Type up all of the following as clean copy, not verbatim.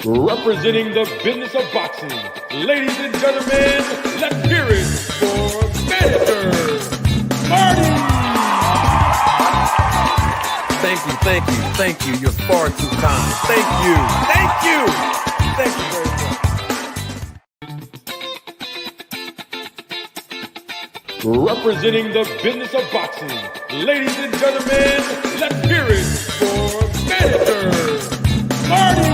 Representing the business of boxing, ladies and gentlemen, let's hear it for Manager Marty! Thank you. You're far too kind. Thank you very much. Representing the business of boxing, ladies and gentlemen, let's hear it for Manager Marty!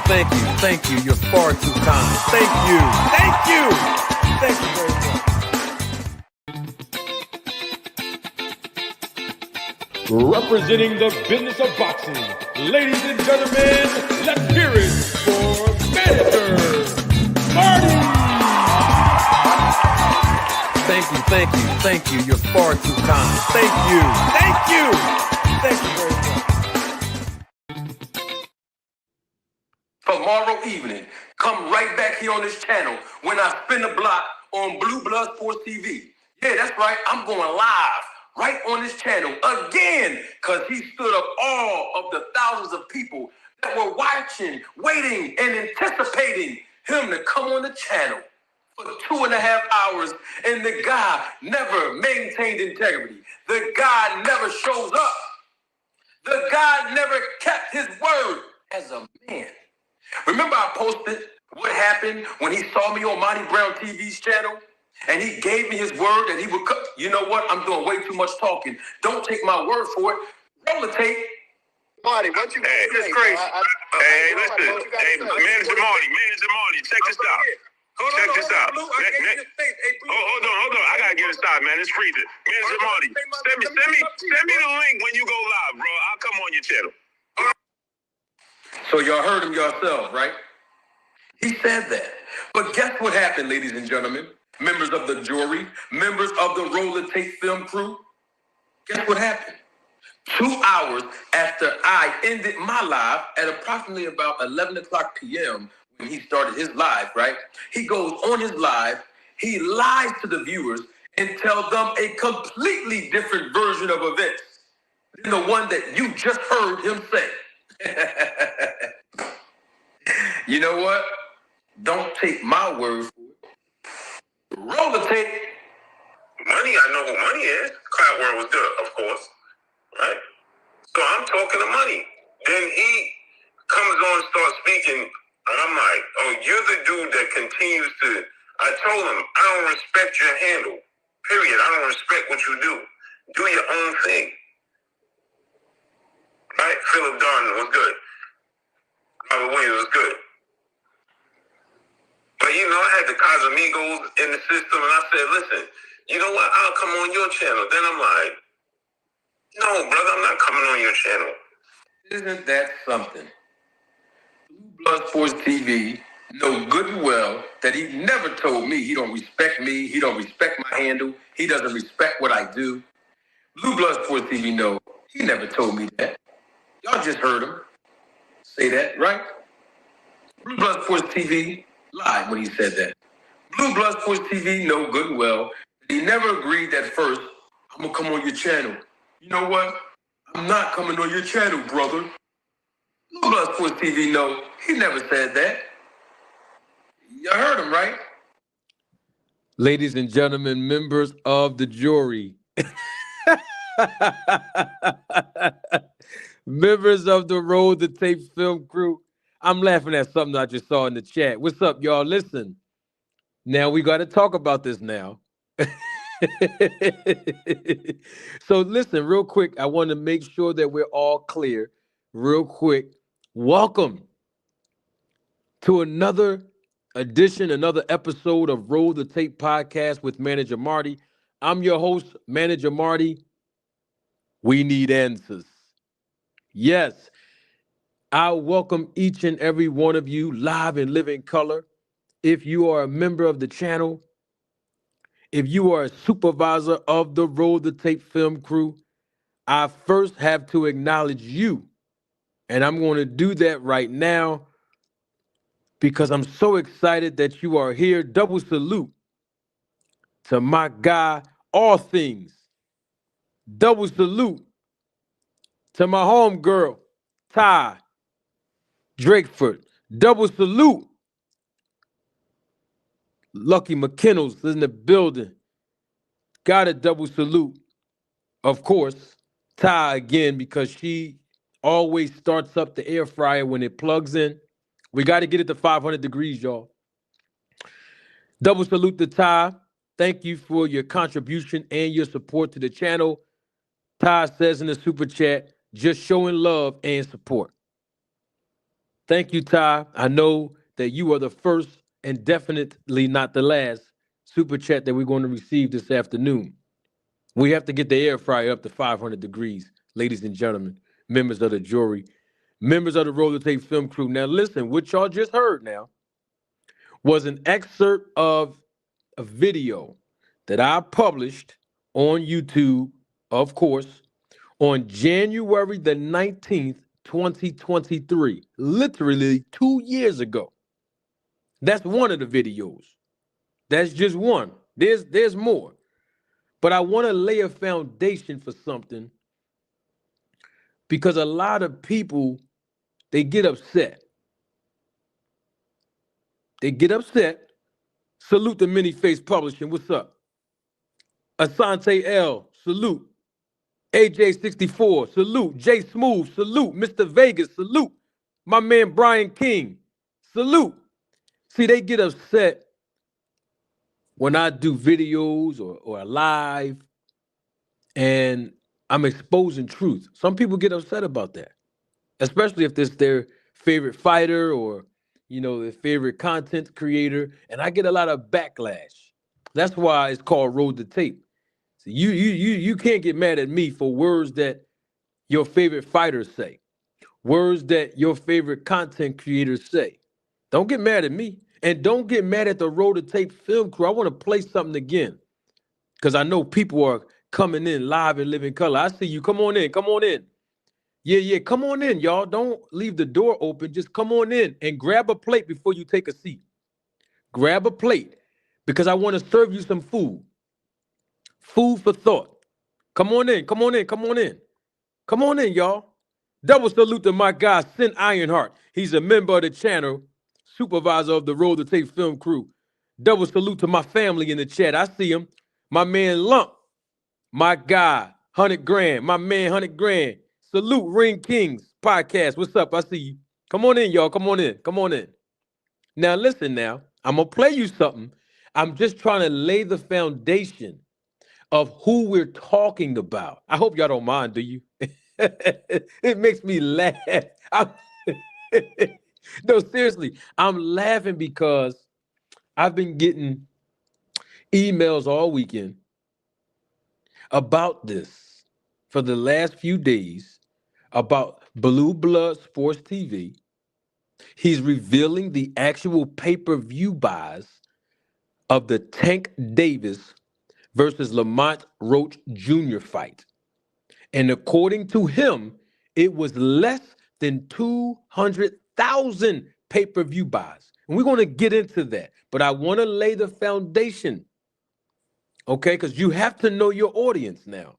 Thank you. You're far too kind. Thank you very much. Representing the business of boxing, ladies and gentlemen, let's hear it for Manager Marty! Thank you. You're far too kind. Thank you very much. Tomorrow evening, come right back here on this channel when I spin the block on Blueblood Sports TV. Yeah, that's right. I'm going live right on this channel again because he stood up all of the thousands of people that were watching, waiting, and anticipating him to come on the channel for 2.5 hours, and the guy never maintained integrity. The guy never shows up. The guy never kept his word as a man. Remember I posted what happened when he saw me on Monty Brown TV's channel? And he gave me his word that he would cut. You know what? I'm doing way too much talking. Don't take my word for it. Roll the tape. Marty, what you Hey, it's crazy. Listen. Hey, Manager Marty, check this out. Check this out. Hold on. I gotta get it started, man. It's freezing. Manager Marty, send me the link when you go live, bro. I'll come on your channel. So y'all heard him yourself, right? He said that. But guess what happened, ladies and gentlemen? Members of the jury, members of the Roll the Tape film crew. Guess what happened? 2 hours after I ended my live at approximately about 11 o'clock p.m. when he started his live, right? He goes on his live, he lies to the viewers and tells them a completely different version of events than the one that you just heard him say. You know what? Don't take my word for it. Roll the tape. Money, I know who Money is. Cloud World was good, of course. Right? So I'm talking to Money. Then he comes on and starts speaking, and I'm like, oh, you're the dude that continues to... I told him, I don't respect your handle. Period. I don't respect what you do. Do your own thing. Right? Philip Darden was good. Robert Williams was good. But, you know, I had the Casamigos in the system, and I said, listen, you know what? I'll come on your channel. Then I'm like, no, brother, I'm not coming on your channel. Isn't that something? Blueblood Sports TV know good and well that he never told me he don't respect me, he don't respect my handle, he doesn't respect what I do. Blueblood Sports TV know he never told me that. Y'all just heard him say that, right? Blueblood Sports TV lied when he said that. Blueblood Sports TV know good and well that he never agreed that first, I'm going to come on your channel. You know what? I'm not coming on your channel, brother. Blueblood Sports TV know he never said that. You heard him, right? Ladies and gentlemen, members of the jury. Members of the Roll the Tape film crew. I'm laughing at something I just saw in the chat. What's up, y'all? Listen. Now we got to talk about this now. So listen, real quick. I want to make sure that we're all clear. Real quick. Welcome to another edition, another episode of Roll the Tape podcast with Manager Marty. I'm your host, Manager Marty. We need answers. Yes, I welcome each and every one of you live in living color. If you are a member of the channel, if you are a supervisor of the Roll the Tape film crew, I first have to acknowledge you. And I'm going to do that right now because I'm so excited that you are here. Double salute to my guy, All Things. Double salute to my homegirl, Ty Drakeford. Double salute. Lucky McKinnell's in the building. Got a double salute. Of course, Ty again, because she always starts up the air fryer when it plugs in. We got to get it to 500 degrees, y'all. Double salute to Ty. Thank you for your contribution and your support to the channel. Ty says in the super chat, just showing love and support. Thank you, Ty. I know that you are the first and definitely not the last super chat that we're going to receive this afternoon. We have to get the air fryer up to 500 degrees, ladies and gentlemen, members of the jury, members of the Roller Tape Film Crew. Now, listen, what y'all just heard now was an excerpt of a video that I published on YouTube, of course, on January the 19th, 2023, literally 2 years ago. That's one of the videos. That's just one. There's more. But I want to lay a foundation for something because a lot of people, they get upset. They get upset. Salute to Many Face Publishing. What's up? Asante L. Salute. AJ64. Salute. J Smooth. Salute. Mr. Vegas. Salute. My man Brian King. Salute. See, they get upset when I do videos or live and I'm exposing truth. Some people get upset about that, especially if it's their favorite fighter or, you know, their favorite content creator. And I get a lot of backlash. That's why it's called Road to Tape. So you can't get mad at me for words that your favorite fighters say, words that your favorite content creators say. Don't get mad at me. And don't get mad at the Road to Tape Film Crew. I want to play something again because I know people are coming in live and living color. I see you. Come on in. Come on in. Yeah. Come on in, y'all. Don't leave the door open. Just come on in and grab a plate before you take a seat. Grab a plate because I want to serve you some food. Food for thought. Come on in. Come on in. Come on in. Come on in, y'all. Double salute to my guy, Sin Ironheart. He's a member of the channel, supervisor of the Road to Tape Film Crew. Double salute to my family in the chat. I see him. My man Lump. My guy, 100 grand. My man, 100 grand. Salute Ring Kings podcast. What's up? I see you. Come on in, y'all. Come on in. Come on in. Now, listen now. I'm going to play you something. I'm just trying to lay the foundation of who we're talking about. I hope y'all don't mind, do you? It makes me laugh. No, seriously. I'm laughing because I've been getting emails all weekend about this for the last few days about Blueblood Sports TV. He's revealing the actual pay-per-view buys of the Tank Davis versus Lamont Roach Jr. fight. And according to him, it was less than 200,000 pay-per-view buys. And we're going to get into that. But I want to lay the foundation, okay? Because you have to know your audience now.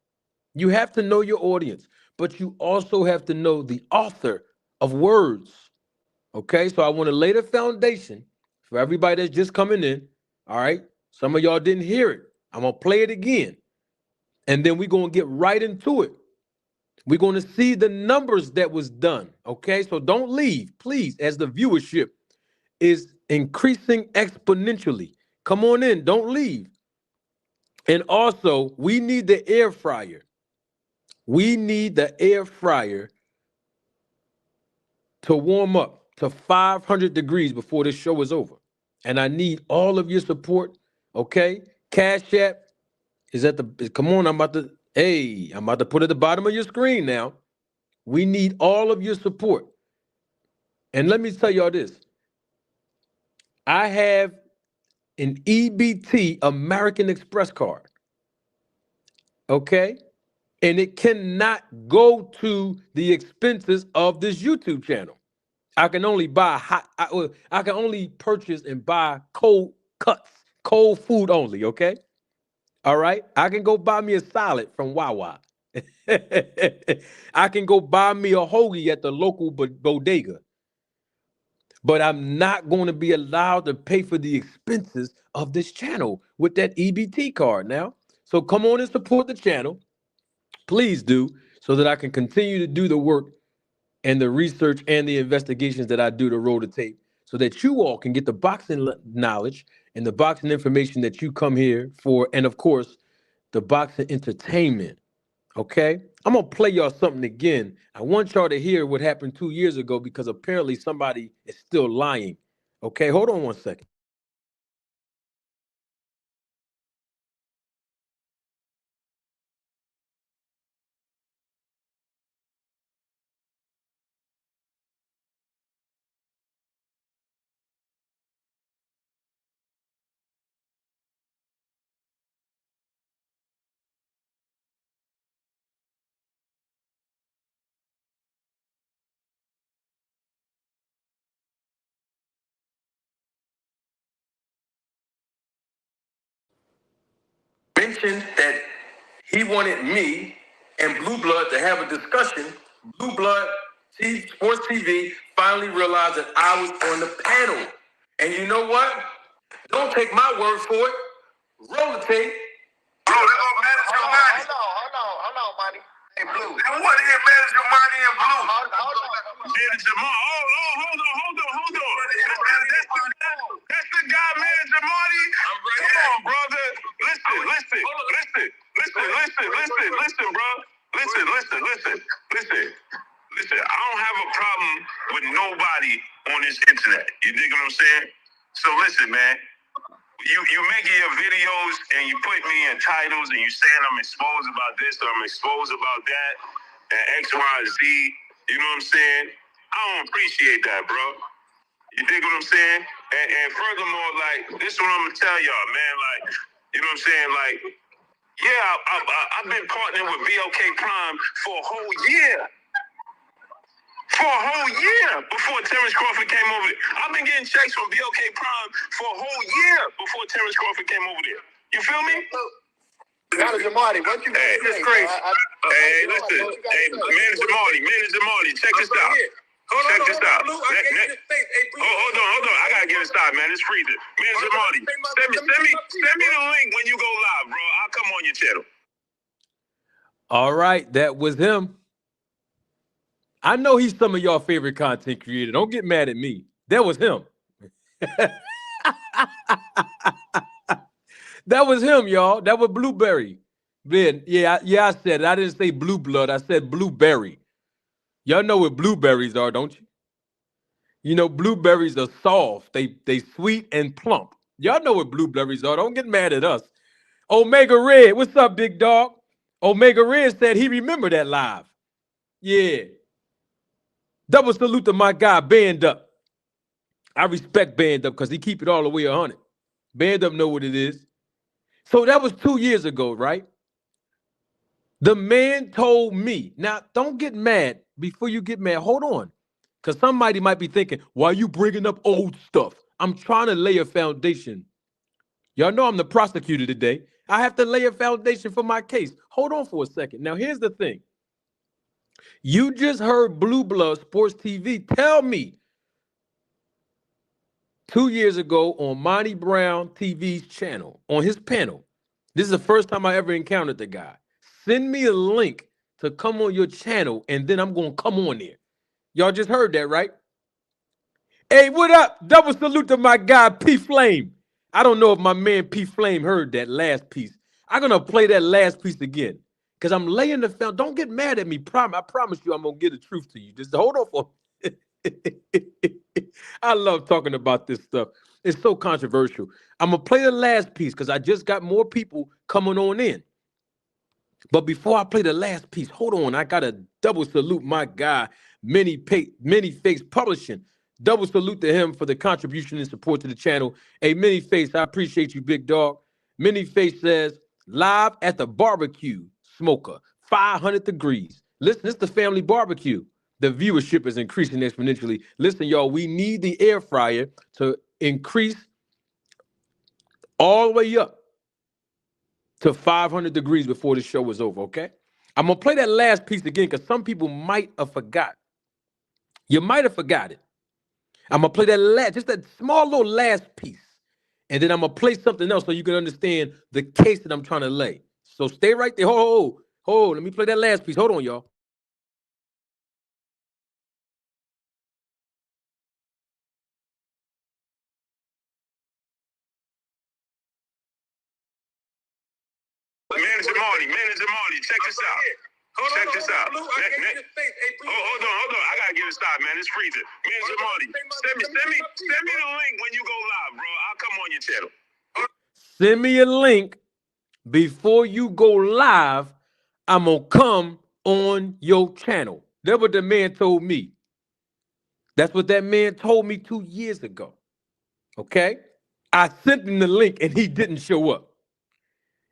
You have to know your audience. But you also have to know the author of words, okay? So I want to lay the foundation for everybody that's just coming in, all right? Some of y'all didn't hear it. I'm going to play it again. And then we're going to get right into it. We're going to see the numbers that was done, okay? So don't leave, please, as the viewership is increasing exponentially. Come on in, don't leave. And also, we need the air fryer. We need the air fryer to warm up to 500 degrees before this show is over. And I need all of your support, okay? Cash App is at the, come on, I'm about to put it at the bottom of your screen now. We need all of your support. And let me tell y'all this. I have an EBT American Express card, okay? And it cannot go to the expenses of this YouTube channel. I can only buy I can only purchase and buy cold cuts, cold food only, okay? All right? I can go buy me a salad from Wawa. I can go buy me a hoagie at the local bodega, but I'm not going to be allowed to pay for the expenses of this channel with that EBT card now. So come on and support the channel. Please do, so that I can continue to do the work and the research and the investigations that I do to roll the tape, so that you all can get the boxing knowledge and the boxing information that you come here for, and of course, the boxing entertainment. Okay? I'm gonna play y'all something again. I want y'all to hear what happened 2 years ago, because apparently somebody is still lying. Okay, hold on 1 second. Mentioned that he wanted me and Blueblood to have a discussion. Blueblood Sports TV finally realized that I was on the panel. And you know what? Don't take my word for it. Roll the tape. Bro, they're gonna manage your money. Hold on, Monty. Hey, Blue. They want to hear manage your money and Blue. Hold on. Manage your money. Hold on. That's the guy, Manager Marty. I'm right. Come on, brother. Listen, bro. Listen. I don't have a problem with nobody on this internet. You dig what I'm saying? So listen, man. You making your videos and you put me in titles and you saying I'm exposed about this or I'm exposed about that and X, Y, Z. You know what I'm saying? I don't appreciate that, bro. You dig what I'm saying? And furthermore, like, this is what I'm gonna tell y'all, man. Like, you know what I'm saying? Like, yeah, I've been partnering with BOK Prime for a whole year. Before Terrence Crawford came over there. I've been getting checks from BOK Prime for a whole year before Terrence Crawford came over there. You feel me? Manager Marty, what you hey, it's crazy. Hey, listen. Hey, Manager Marty, check this out. Check this out. Hold on. I gotta get it started, man. It's freezing. Manager Marty, send me the link when you go live, bro. I'll come on your channel. All right, that was him. I know he's some of y'all favorite content creator. Don't get mad at me. That was him. That was him, y'all. That was Blueberry. Man, yeah, I said it. I didn't say Blueblood. I said Blueberry. Y'all know what blueberries are, don't you? You know, blueberries are soft. They sweet and plump. Y'all know what blueberries are. Don't get mad at us. Omega Red, what's up, big dog? Omega Red said he remembered that live. Yeah. Double salute to my guy, Band Up. I respect Band Up because he keep it all the way 100. Band Up know what it is. So that was 2 years ago, right? The man told me. Now, don't get mad before you get mad. Hold on. Because somebody might be thinking, why are you bringing up old stuff? I'm trying to lay a foundation. Y'all know I'm the prosecutor today. I have to lay a foundation for my case. Hold on for a second. Now, here's the thing. You just heard Blueblood Sports TV tell me 2 years ago on Monty Brown TV's channel, on his panel. This is the first time I ever encountered the guy. Send me a link to come on your channel, and then I'm going to come on there. Y'all just heard that, right? Hey, what up? Double salute to my guy, P Flame. I don't know if my man P Flame heard that last piece. I'm going to play that last piece again because I'm laying the foundation. Don't get mad at me. I promise you I'm going to get the truth to you. Just hold on for I love talking about this stuff. It's so controversial. I'm going to play the last piece because I just got more people coming on in. But before I play the last piece, hold on. I got to double salute my guy, Many Face Publishing. Double salute to him for the contribution and support to the channel. Hey, Many Face, I appreciate you, big dog. Many Face says, live at the barbecue smoker, 500 degrees. Listen, it's the family barbecue. The viewership is increasing exponentially. Listen, y'all, we need the air fryer to increase all the way up to 500 degrees before the show is over, okay? I'm going to play that last piece again because some people might have forgot. You might have forgot it. I'm going to play just that small little last piece. And then I'm going to play something else so you can understand the case that I'm trying to lay. So stay right there. Hold. Let me play that last piece. Hold on, y'all. Manager Marty, check this out. Check this out. Hold on. I gotta get it started, man. It's freezing. Manager Marty, send me the link when you go live, bro. I'll come on your channel. Send me a link before you go live. I'm gonna come on your channel. That's what the man told me. That's what that man told me 2 years ago. Okay? I sent him the link and he didn't show up.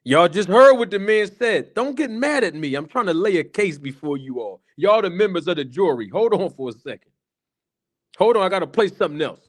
Y'all just heard what the man said. Don't get mad at me. I'm trying to lay a case before you all. Y'all the members of the jury. Hold on for a second. Hold on, I got to play something else.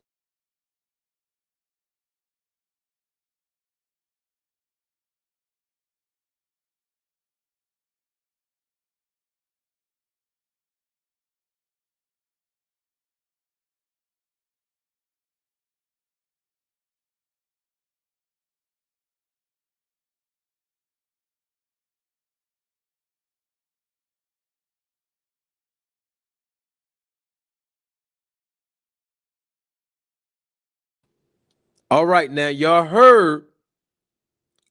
All right, now y'all heard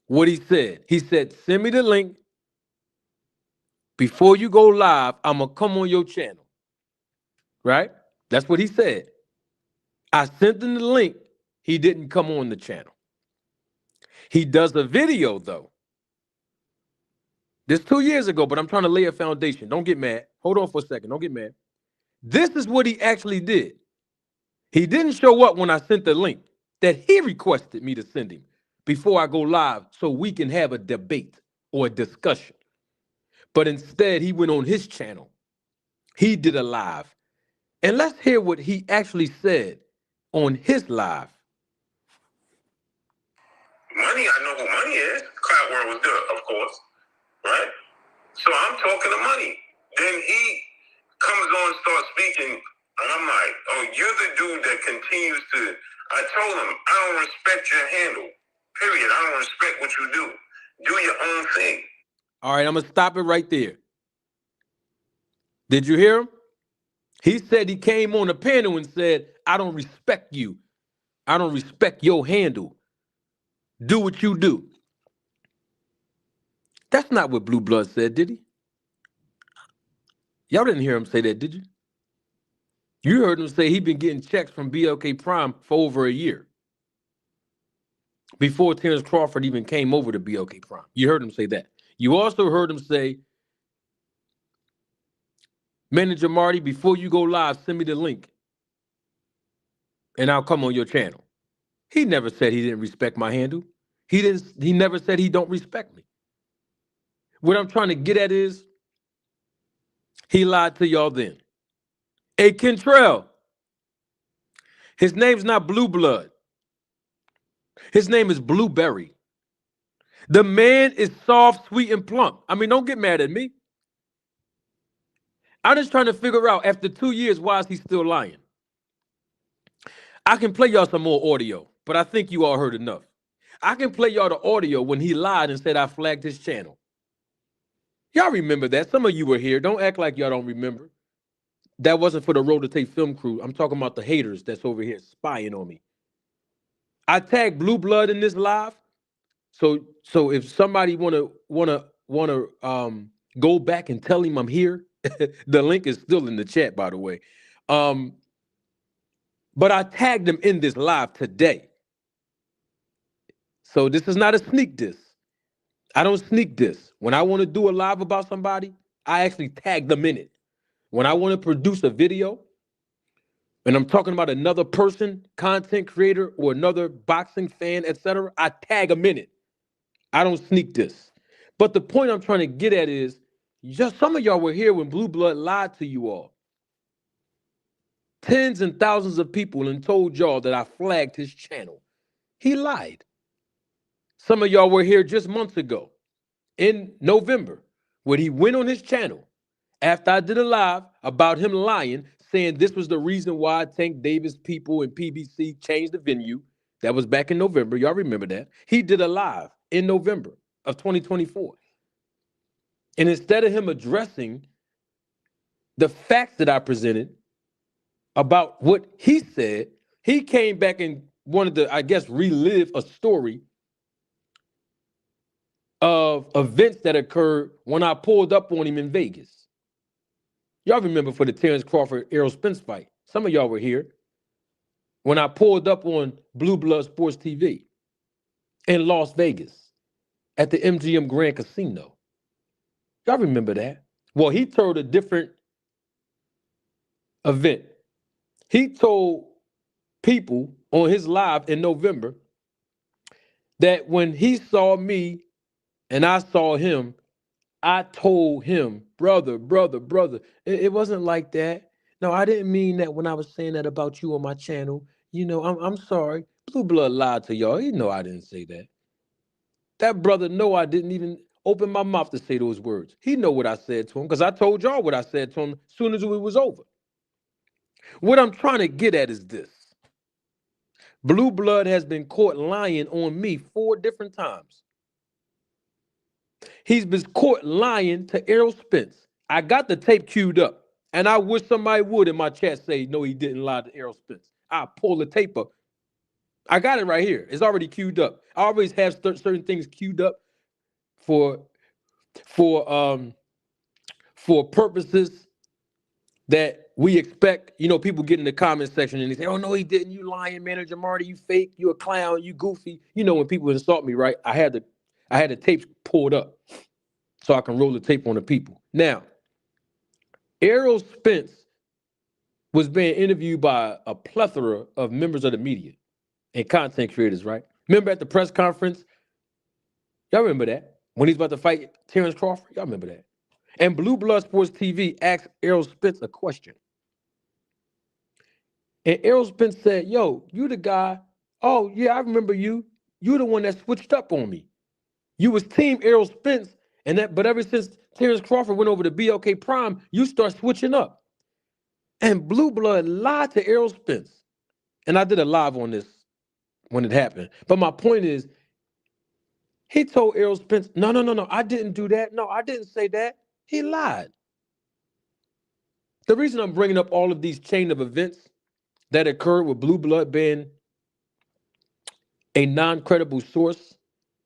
what he said. He said, send me the link. Before you go live, I'm going to come on your channel. Right? That's what he said. I sent him the link. He didn't come on the channel. He does a video, though. This 2 years ago, but I'm trying to lay a foundation. Don't get mad. Hold on for a second. Don't get mad. This is what he actually did. He didn't show up when I sent the link that he requested me to send him before I go live so we can have a debate or a discussion. But instead, he went on his channel. He did a live. And let's hear what he actually said on his live. Money, I know who money is. Cloud World was good, of course. Right? So I'm talking to money. Then he comes on and starts speaking, and I'm like, oh, you're the dude that continues to. I told him, I don't respect your handle. Period. I don't respect what you do. Do your own thing. All right, I'm going to stop it right there. Did you hear him? He said he came on the panel and said, I don't respect you. I don't respect your handle. Do what you do. That's not what Blueblood said, did he? Y'all didn't hear him say that, did you? You heard him say he'd been getting checks from BLK Prime for over a year. Before Terrence Crawford even came over to BLK Prime. You heard him say that. You also heard him say, Manager Marty, before you go live, send me the link and I'll come on your channel. He never said he didn't respect my handle. He never said he don't respect me. What I'm trying to get at is he lied to y'all then. Hey, Kentrell, his name's not Blueblood. His name is Blueberry. The man is soft, sweet, and plump. I mean, don't get mad at me. I'm just trying to figure out, after 2 years, why is he still lying? I can play y'all some more audio, but I think you all heard enough. I can play y'all the audio when he lied and said I flagged his channel. Y'all remember that. Some of you were here. Don't act like y'all don't remember. That wasn't for the Road to Tape film crew. I'm talking about the haters that's over here spying on me. I tagged Blueblood in this live. So if somebody wanna go back and tell him I'm here, the link is still in the chat, by the way. But I tagged him in this live today. So this is not a sneak diss. I don't sneak diss. When I want to do a live about somebody, I actually tag them in it. When I want to produce a video and I'm talking about another person, content creator, or another boxing fan, etc., I tag them in it. I don't sneak diss. But the point I'm trying to get at is, just some of y'all were here when Blueblood lied to you all. Tens and thousands of people and told y'all that I flagged his channel. He lied. Some of y'all were here just months ago in November when he went on his channel after I did a live about him lying, saying this was the reason why Tank Davis people and PBC changed the venue. That was back in November. Y'all remember that? He did a live in November of 2024. And instead of him addressing the facts that I presented about what he said, he came back and wanted to, I guess, relive a story of events that occurred when I pulled up on him in Vegas. Y'all remember for the Terrence Crawford Errol Spence fight. Some of y'all were here when I pulled up on Blueblood Sports TV in Las Vegas at the MGM Grand Casino. Y'all remember that? Well, he told a different event. He told people on his live in November that when he saw me and I saw him, I told him, brother, it wasn't like that. No, I didn't mean that when I was saying that about you on my channel. You know, I'm sorry. Blue Blood lied to y'all. He know I didn't say that. That brother know I didn't even open my mouth to say those words. He know what I said to him because I told y'all what I said to him as soon as it was over. What I'm trying to get at is this. Blue Blood has been caught lying on me 4 different times. He's been caught lying to Errol Spence. I got the tape queued up, and I wish somebody would in my chat say, no, he didn't lie to Errol Spence. I'll pull the tape up. I got it right here. It's already queued up. I always have certain things queued up for purposes that we expect. You know, people get in the comment section and they say, oh, no, he didn't. You lying, Manager Marty. You fake. You a clown. You goofy. You know, when people insult me, right? I had the tapes pulled up so I can roll the tape on the people. Now, Errol Spence was being interviewed by a plethora of members of the media and content creators, right? Remember at the press conference? Y'all remember that? When he's about to fight Terrence Crawford? Y'all remember that? And Blue Blood Sports TV asked Errol Spence a question. And Errol Spence said, yo, you the guy. Oh, yeah, I remember you. You the one that switched up on me. You was team Errol Spence, but ever since Terrence Crawford went over to BLK Prime, you start switching up. And Blue Blood lied to Errol Spence. And I did a live on this when it happened. But my point is, he told Errol Spence, no, I didn't do that. No, I didn't say that. He lied. The reason I'm bringing up all of these chain of events that occurred with Blue Blood being a non-credible source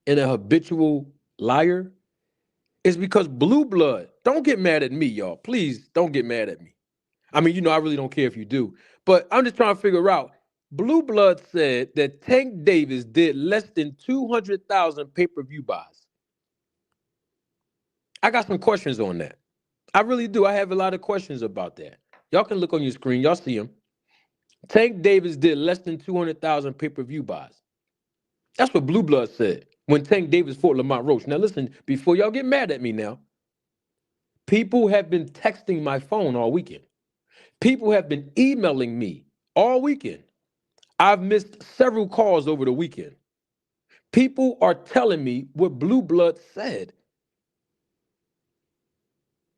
and a habitual liar is because Blue Blood, don't get mad at me, y'all. Please don't get mad at me. I mean, you know, I really don't care if you do. But I'm just trying to figure out, Blue Blood said that Tank Davis did less than 200,000 pay-per-view buys. I got some questions on that. I really do. I have a lot of questions about that. Y'all can look on your screen. Y'all see them. Tank Davis did less than 200,000 pay-per-view buys. That's what Blue Blood said when Tank Davis fought Lamont Roach. Now listen, before y'all get mad at me now, people have been texting my phone all weekend. People have been emailing me all weekend. I've missed several calls over the weekend. People are telling me what Blue Blood said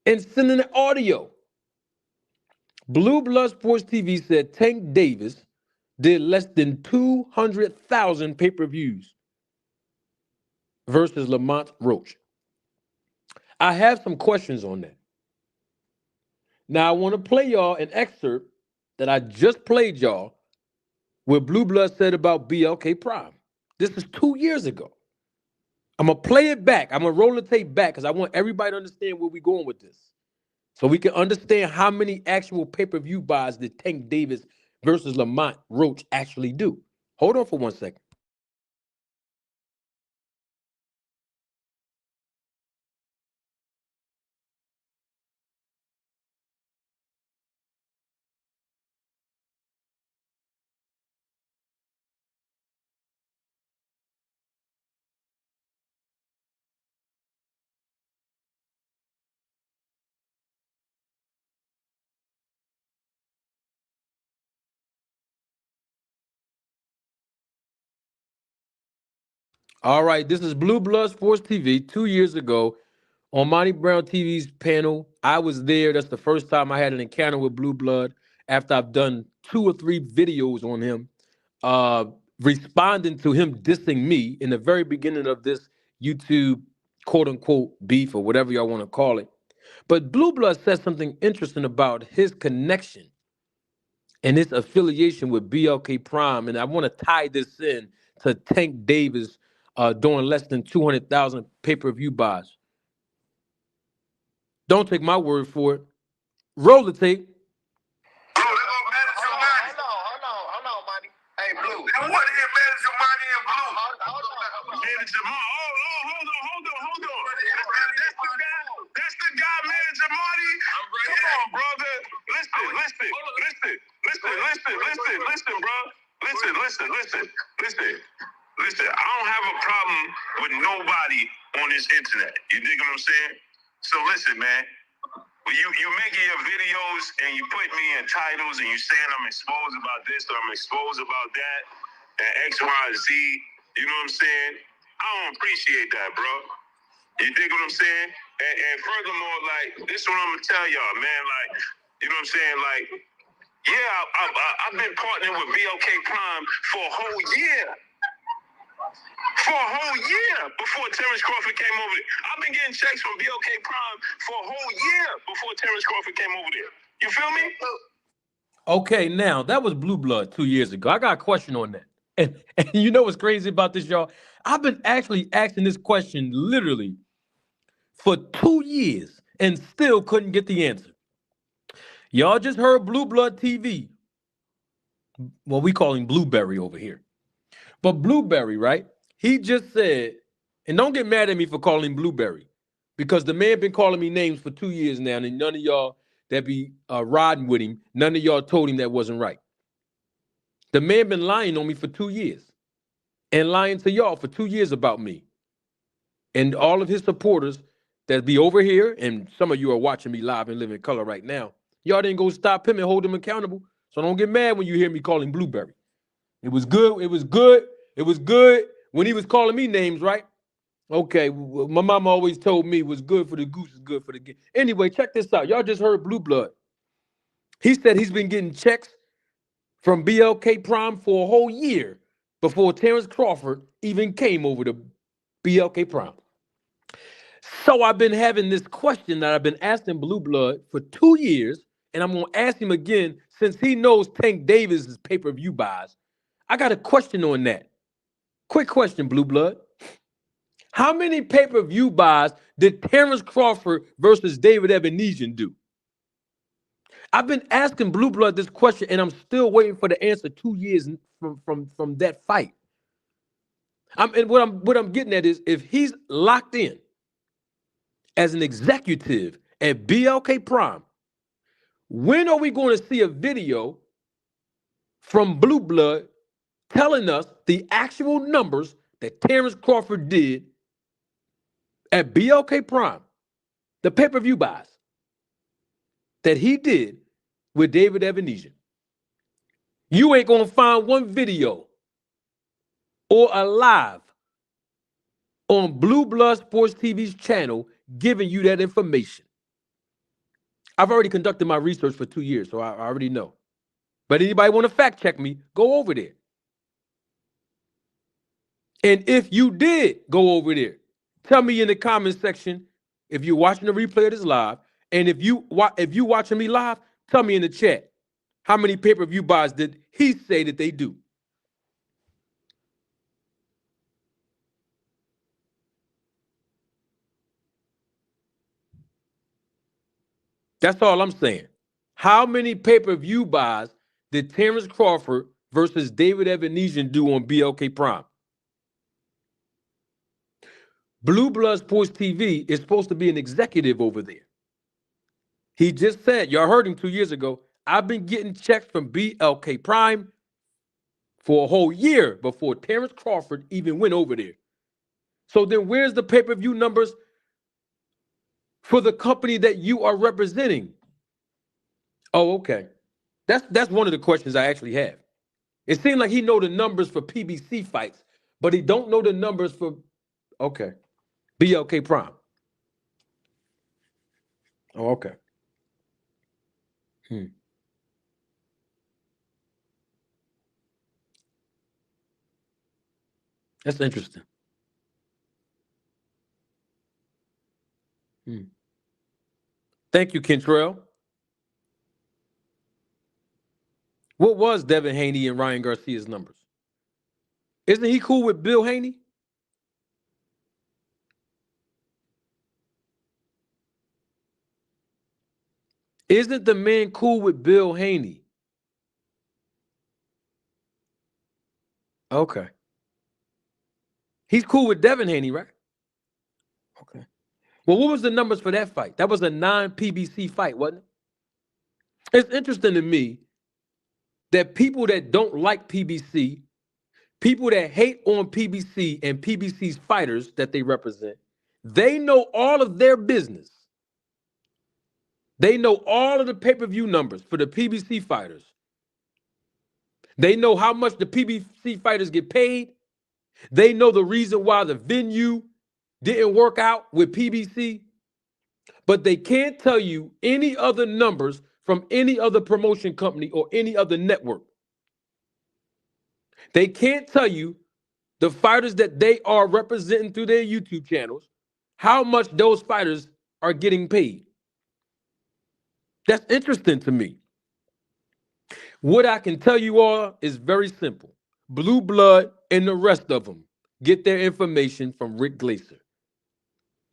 and sending an audio. Blue Blood Sports TV said Tank Davis did less than 200,000 pay-per-views versus Lamont Roach. I have some questions on that. Now, I want to play y'all an excerpt that I just played y'all where Blue Blood said about BLK Prime. This is 2 years ago. I'm going to play it back. I'm going to roll the tape back because I want everybody to understand where we're going with this. So we can understand how many actual pay-per-view buys did Tank Davis versus Lamont Roach actually do. Hold on for 1 second. All right, this is Blue Blood Sports TV 2 years ago On Monty Brown TV's panel, I was there. That's the first time I had an encounter with Blueblood after I've done 2 or 3 videos on him, uh, responding to him dissing me in the very beginning of this YouTube quote unquote beef or whatever y'all want to call it. But Blueblood said something interesting about his connection and his affiliation with BLK Prime. And I want to tie this in to Tank Davis doing less than 200,000 pay-per-view buys. Don't take my word for it. Roll the tape. Blue, they're gonna manage your money. Hold on, money. Hey, Blue. They want to hear manage your money and Blue. Hold on. Manage your money. Hold on. That's the guy, manager Marty. Come on, brother. Listen, bro. Listen. I don't have a problem with nobody on this internet. You dig what I'm saying? So listen, man. When you making your videos and you put me in titles and you saying I'm exposed about this or I'm exposed about that and X, Y, Z, you know what I'm saying? I don't appreciate that, bro. You dig what I'm saying? And furthermore, like, this is what I'm gonna tell y'all, man. Like, you know what I'm saying? Like, yeah, I've been partnering with BLK Prime for a whole year. Before Terrence Crawford came over there. I've been getting checks from BLK Prime for a whole year before Terrence Crawford came over there. You feel me? Okay, now that was Blueblood 2 years ago. I got a question on that. And you know what's crazy about this, y'all? I've been actually asking this question literally for 2 years and still couldn't get the answer. Y'all just heard Blueblood TV. Well, we call him Blueberry over here. But Blueberry, right? He just said, and don't get mad at me for calling him Blueberry, because the man been calling me names for 2 years now, and none of y'all that be riding with him, none of y'all told him that wasn't right. The man been lying on me for 2 years and lying to y'all for 2 years about me. And all of his supporters that be over here, and some of you are watching me live and live in color right now, y'all didn't go stop him and hold him accountable. So don't get mad when you hear me call him Blueberry. It was good when he was calling me names, right? Okay, my mama always told me what's good for the goose is good for the gander. Anyway, check this out. Y'all just heard Blueblood. He said he's been getting checks from BLK Prime for a whole year before Terrence Crawford even came over to BLK Prime. So I've been having this question that I've been asking Blueblood for 2 years, and I'm going to ask him again since he knows Tank Davis' pay-per-view buys. I got a question on that. Quick question, Blueblood. How many pay-per-view buys did Terrence Crawford versus David Ebenesian do? I've been asking Blueblood this question, and I'm still waiting for the answer 2 years from that fight. What I'm getting at is if he's locked in as an executive at BLK Prime, when are we going to see a video from Blueblood telling us the actual numbers that Terrence Crawford did at BLK Prime, the pay-per-view buys that he did with David Ebenesian? You ain't going to find one video or a live on Blueblood Sports TV's channel giving you that information. I've already conducted my research for 2 years, so I already know. But anybody want to fact check me, go over there. And if you did go over there, tell me in the comment section if you're watching the replay of this live, and if you watching me live, tell me in the chat how many pay-per-view buys did he say that they do. That's all I'm saying. How many pay-per-view buys did Terrence Crawford versus David Ebenesian do on BLK Prime? Blueblood Sports TV is supposed to be an executive over there. He just said, y'all heard him 2 years ago, I've been getting checks from BLK Prime for a whole year before Terrence Crawford even went over there. So then where's the pay-per-view numbers for the company that you are representing? Oh, okay. That's one of the questions I actually have. It seems like he know the numbers for PBC fights, but he don't know the numbers for, okay, BLK Prime. Oh, okay. That's interesting. Thank you, Kentrell. What was Devin Haney and Ryan Garcia's numbers? Isn't he cool with Bill Haney? Isn't the man cool with Bill Haney? Okay. He's cool with Devin Haney, right? Okay. Well, what was the numbers for that fight? That was a non-PBC fight, wasn't it? It's interesting to me that people that don't like PBC, people that hate on PBC and PBC's fighters that they represent, they know all of their business. They know all of the pay-per-view numbers for the PBC fighters. They know how much the PBC fighters get paid. They know the reason why the venue didn't work out with PBC. But they can't tell you any other numbers from any other promotion company or any other network. They can't tell you the fighters that they are representing through their YouTube channels, how much those fighters are getting paid. That's interesting to me. What I can tell you all is very simple. Blueblood and the rest of them get their information from Rick Glaser.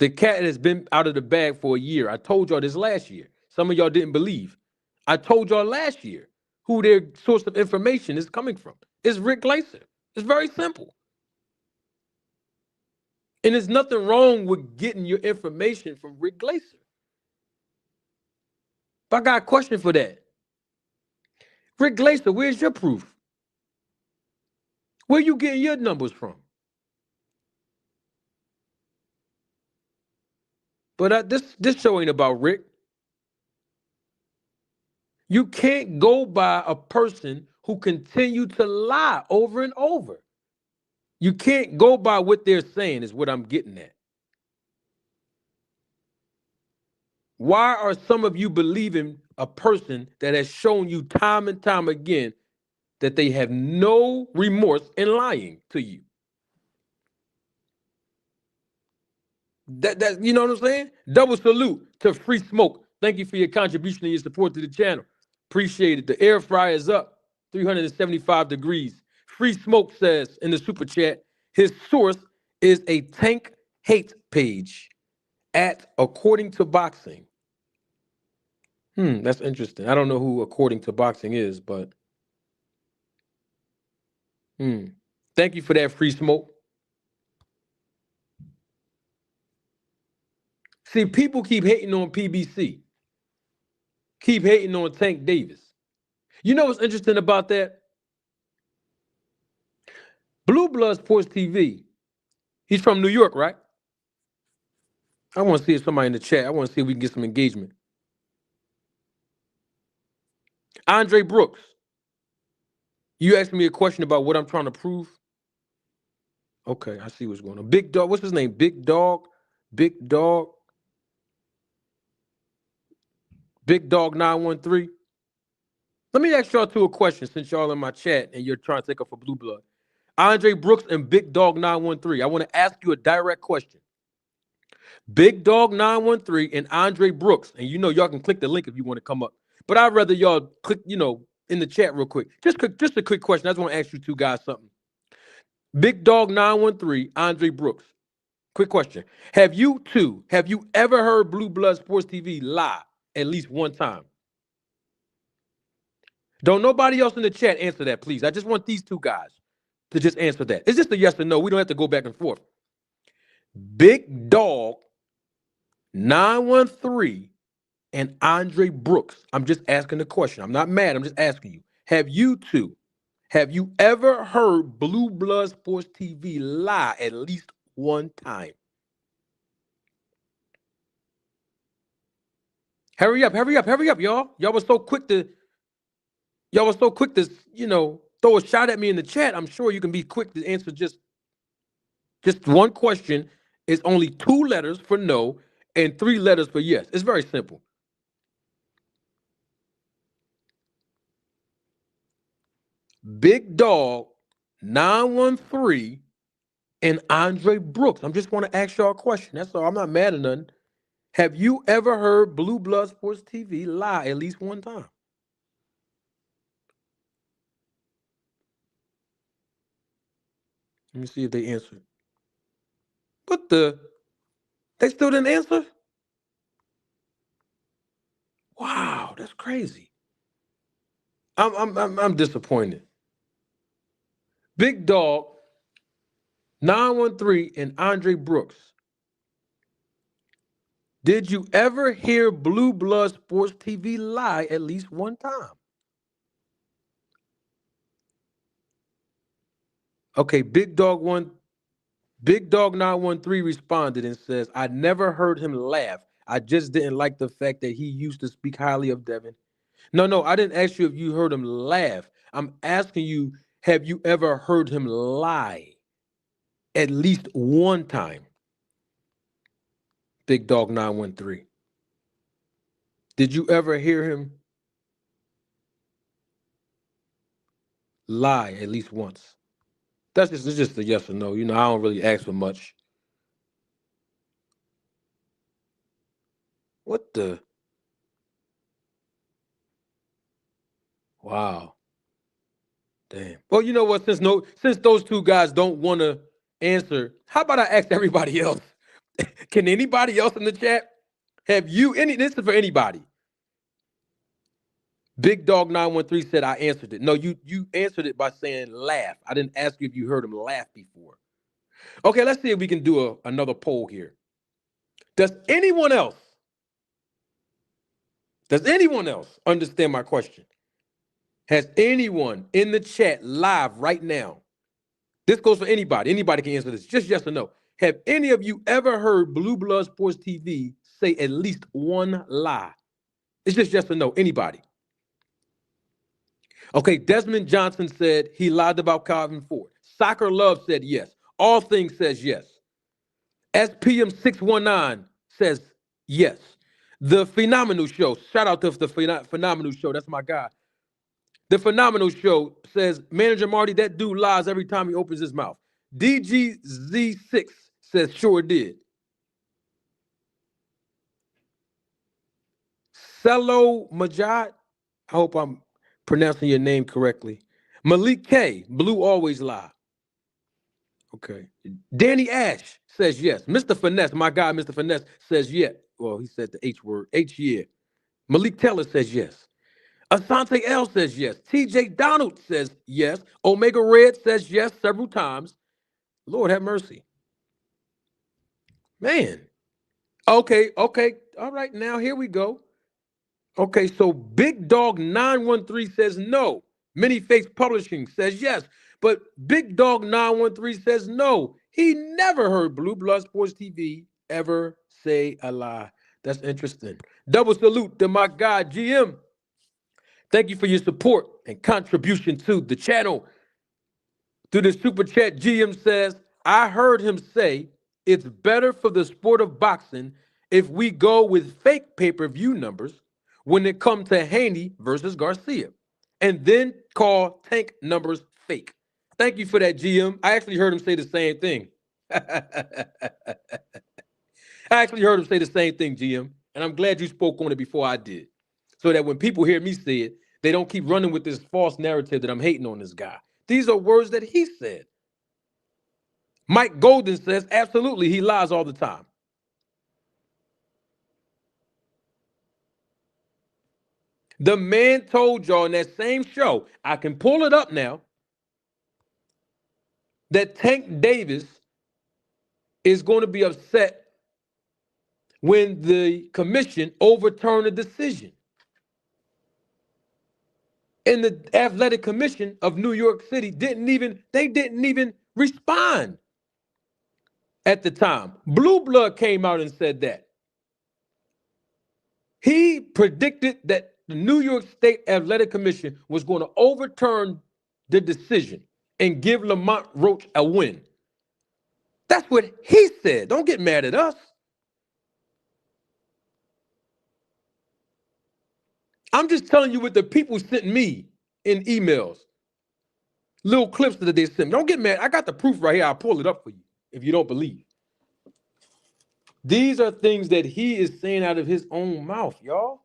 The cat has been out of the bag for a year. I told y'all this last year. Some of y'all didn't believe. I told y'all last year who their source of information is coming from. It's Rick Glaser. It's very simple. And there's nothing wrong with getting your information from Rick Glaser. But I got a question for that. Rick Glaser, where's your proof? Where you getting your numbers from? But this show ain't about Rick. You can't go by a person who continue to lie over and over. You can't go by what they're saying is what I'm getting at. Why are some of you believing a person that has shown you time and time again that they have no remorse in lying to you? That you know what I'm saying? Double salute to Free Smoke. Thank you for your contribution and your support to the channel. Appreciate it. The air fryer is up 375 degrees. Free Smoke says in the super chat, his source is a Tank Hate page at According to Boxing. That's interesting. I don't know who According to Boxing is, but thank you for that, Free Smoke. See, people keep hating on PBC. Keep hating on Tank Davis. You know what's interesting about that? Blueblood Sports TV. He's from New York, right? I want to see if somebody in the chat. I want to see if we can get some engagement. Andre Brooks. You asked me a question about what I'm trying to prove. Okay, I see what's going on. Big Dog. What's his name? Big Dog. Big Dog 913. Let me ask y'all two a question since y'all in my chat and you're trying to take up for Blueblood. Andre Brooks and Big Dog 913. I want to ask you a direct question. Big Dog 913 and Andre Brooks. And you know y'all can click the link if you want to come up. But I'd rather y'all click, in the chat real quick. Just a quick question. I just want to ask you two guys something. Big Dog 913, Andre Brooks. Quick question. Have you ever heard Blueblood Sports TV lie at least one time? Don't nobody else in the chat answer that, please. I just want these two guys to just answer that. It's just a yes or no. We don't have to go back and forth. Big Dog 913 and Andre Brooks. I'm just asking the question. I'm not mad. I'm just asking you. Have you ever heard Blueblood Sports TV lie at least one time? Hurry up, y'all. Y'all were so quick to, throw a shot at me in the chat. I'm sure you can be quick to answer just one question. Is only 2 letters for no and 3 letters for yes. It's very simple. Big Dog 913 and Andre Brooks. I just want to ask y'all a question. That's all. I'm not mad at nothing. Have you ever heard Blue Blood Sports TV lie at least one time? Let me see if they answered. What the? They still didn't answer? Wow, that's crazy. I'm disappointed. Big Dog 913 and Andre Brooks. Did you ever hear Blue Blood Sports TV lie at least one time? Okay, Big Dog 913 responded and says, I never heard him laugh. I just didn't like the fact that he used to speak highly of Devin. No, I didn't ask you if you heard him laugh. I'm asking you, have you ever heard him lie at least one time? Big Dog 913. Did you ever hear him lie at least once? It's just a yes or no. You know, I don't really ask for much. What the? Wow. Damn. Well, you know what? Since those two guys don't want to answer, how about I ask everybody else? Can anybody else in the chat? Have you this is for anybody. Big Dog 913 said I answered it. No, you answered it by saying laugh. I didn't ask you if you heard him laugh before. Okay, let's see if we can do another poll here. Does anyone else understand my question? Has anyone in the chat live right now? This goes for anybody. Anybody can answer this. Just yes or no. Have any of you ever heard Blue Blood Sports TV say at least one lie? It's just yes or no. Anybody. Okay, Desmond Johnson said he lied about Calvin Ford. Soccer Love said yes. All Things says yes. SPM 619 says yes. The Phenomenal Show. Shout out to the Phenomenal Show. That's my guy. The Phenomenal Show says, Manager Marty, that dude lies every time he opens his mouth. DGZ6 says, sure did. Cello Majad, I hope I'm pronouncing your name correctly. Malik K, Blue always lie. Okay. Danny Ash says yes. Mr. Finesse, my guy, Mr. Finesse says yes. Well, he said the H word. H, yeah. Malik Taylor says yes. Asante L says yes. TJ Donald says yes. Omega Red says yes several times. Lord have mercy. Man. Okay. All right, now here we go. Okay, so Big Dog 913 says no. Many Fakes Publishing says yes. But Big Dog 913 says no. He never heard Blue Blood Sports TV ever say a lie. That's interesting. Double salute to my guy, GM. Thank you for your support and contribution to the channel. Through the super chat, GM says, I heard him say it's better for the sport of boxing if we go with fake pay-per-view numbers when it comes to Haney versus Garcia, and then call tank numbers fake. Thank you for that, GM. I actually heard him say the same thing. GM, and I'm glad you spoke on it before I did, so that when people hear me say it, they don't keep running with this false narrative that I'm hating on this guy. These are words that he said. Mike Golden says, absolutely, he lies all the time. The man told y'all in that same show, I can pull it up now, that Tank Davis is going to be upset when the commission overturned a decision. And the Athletic Commission of New York City didn't even respond at the time. Blueblood came out and said that. He predicted that the New York State Athletic Commission was going to overturn the decision and give Lamont Roach a win. That's what he said. Don't get mad at us. I'm just telling you what the people sent me in emails. Little clips that they sent me. Don't get mad. I got the proof right here. I'll pull it up for you if you don't believe. These are things that he is saying out of his own mouth, y'all.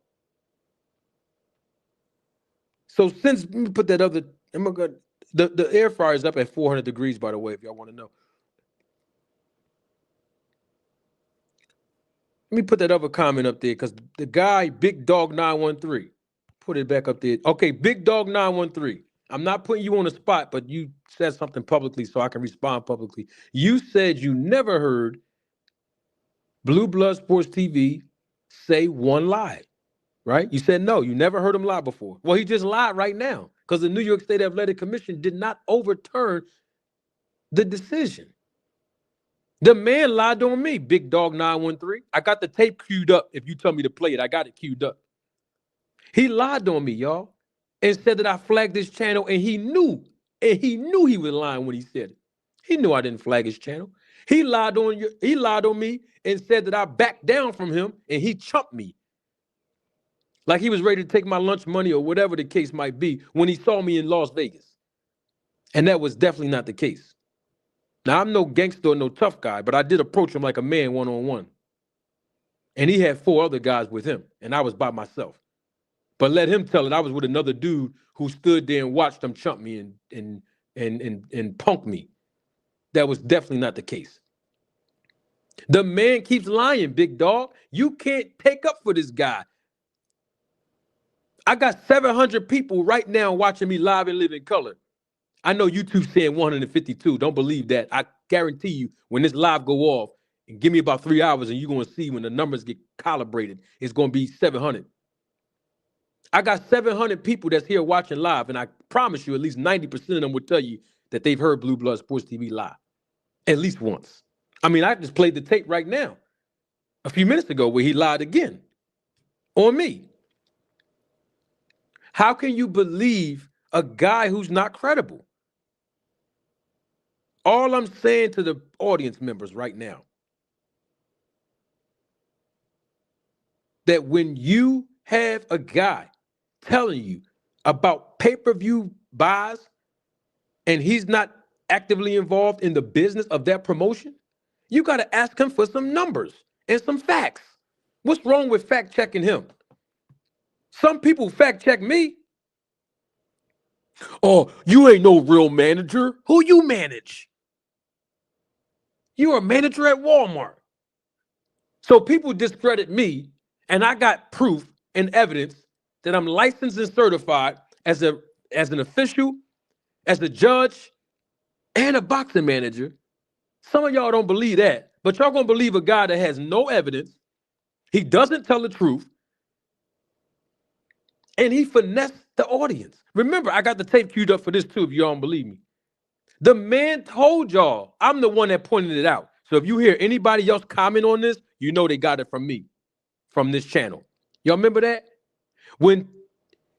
So since, let me put that other, the air fryer is up at 400 degrees, by the way, if y'all want to know. Let me put that other comment up there because the guy, Big Dog 913, put it back up there. Okay, Big Dog 913. I'm not putting you on the spot, but you said something publicly so I can respond publicly. You said you never heard Blueblood Sports TV say one lie, right? You said no, you never heard him lie before. Well, he just lied right now because the New York State Athletic Commission did not overturn the decision. The man lied on me, Big Dog 913. I got the tape queued up. If you tell me to play it, I got it queued up. He lied on me, y'all, and said that I flagged his channel, and he knew he was lying when he said it. He knew I didn't flag his channel. He lied on me and said that I backed down from him and he chumped me. Like he was ready to take my lunch money or whatever the case might be when he saw me in Las Vegas. And that was definitely not the case. Now, I'm no gangster or no tough guy, but I did approach him like a man one-on-one. And he had 4 other guys with him, and I was by myself. But let him tell it, I was with another dude who stood there and watched him chump me and punk me. That was definitely not the case. The man keeps lying, Big Dog. You can't take up for this guy. I got 700 people right now watching me live and live in color. I know YouTube's saying 152. Don't believe that. I guarantee you, when this live go off, and give me about 3 hours, and you're going to see when the numbers get calibrated, it's going to be 700. I got 700 people that's here watching live, and I promise you at least 90% of them would tell you that they've heard Blueblood Sports TV live. At least once. I mean, I just played the tape right now, a few minutes ago, where he lied again on me. How can you believe a guy who's not credible? All I'm saying to the audience members right now, that when you have a guy telling you about pay-per-view buys and he's not actively involved in the business of that promotion, you got to ask him for some numbers and some facts. What's wrong with fact-checking him? Some people fact-check me. Oh, you ain't no real manager. Who you manage? You're a manager at Walmart. So people discredit me, and I got proof and evidence that I'm licensed and certified as an official, as a judge, and a boxing manager. Some of y'all don't believe that, but y'all gonna believe a guy that has no evidence. He doesn't tell the truth, and he finessed the audience. Remember, I got the tape queued up for this too, if y'all don't believe me. The man told y'all, I'm the one that pointed it out. So if you hear anybody else comment on this, you know they got it from me, from this channel. Y'all remember that? When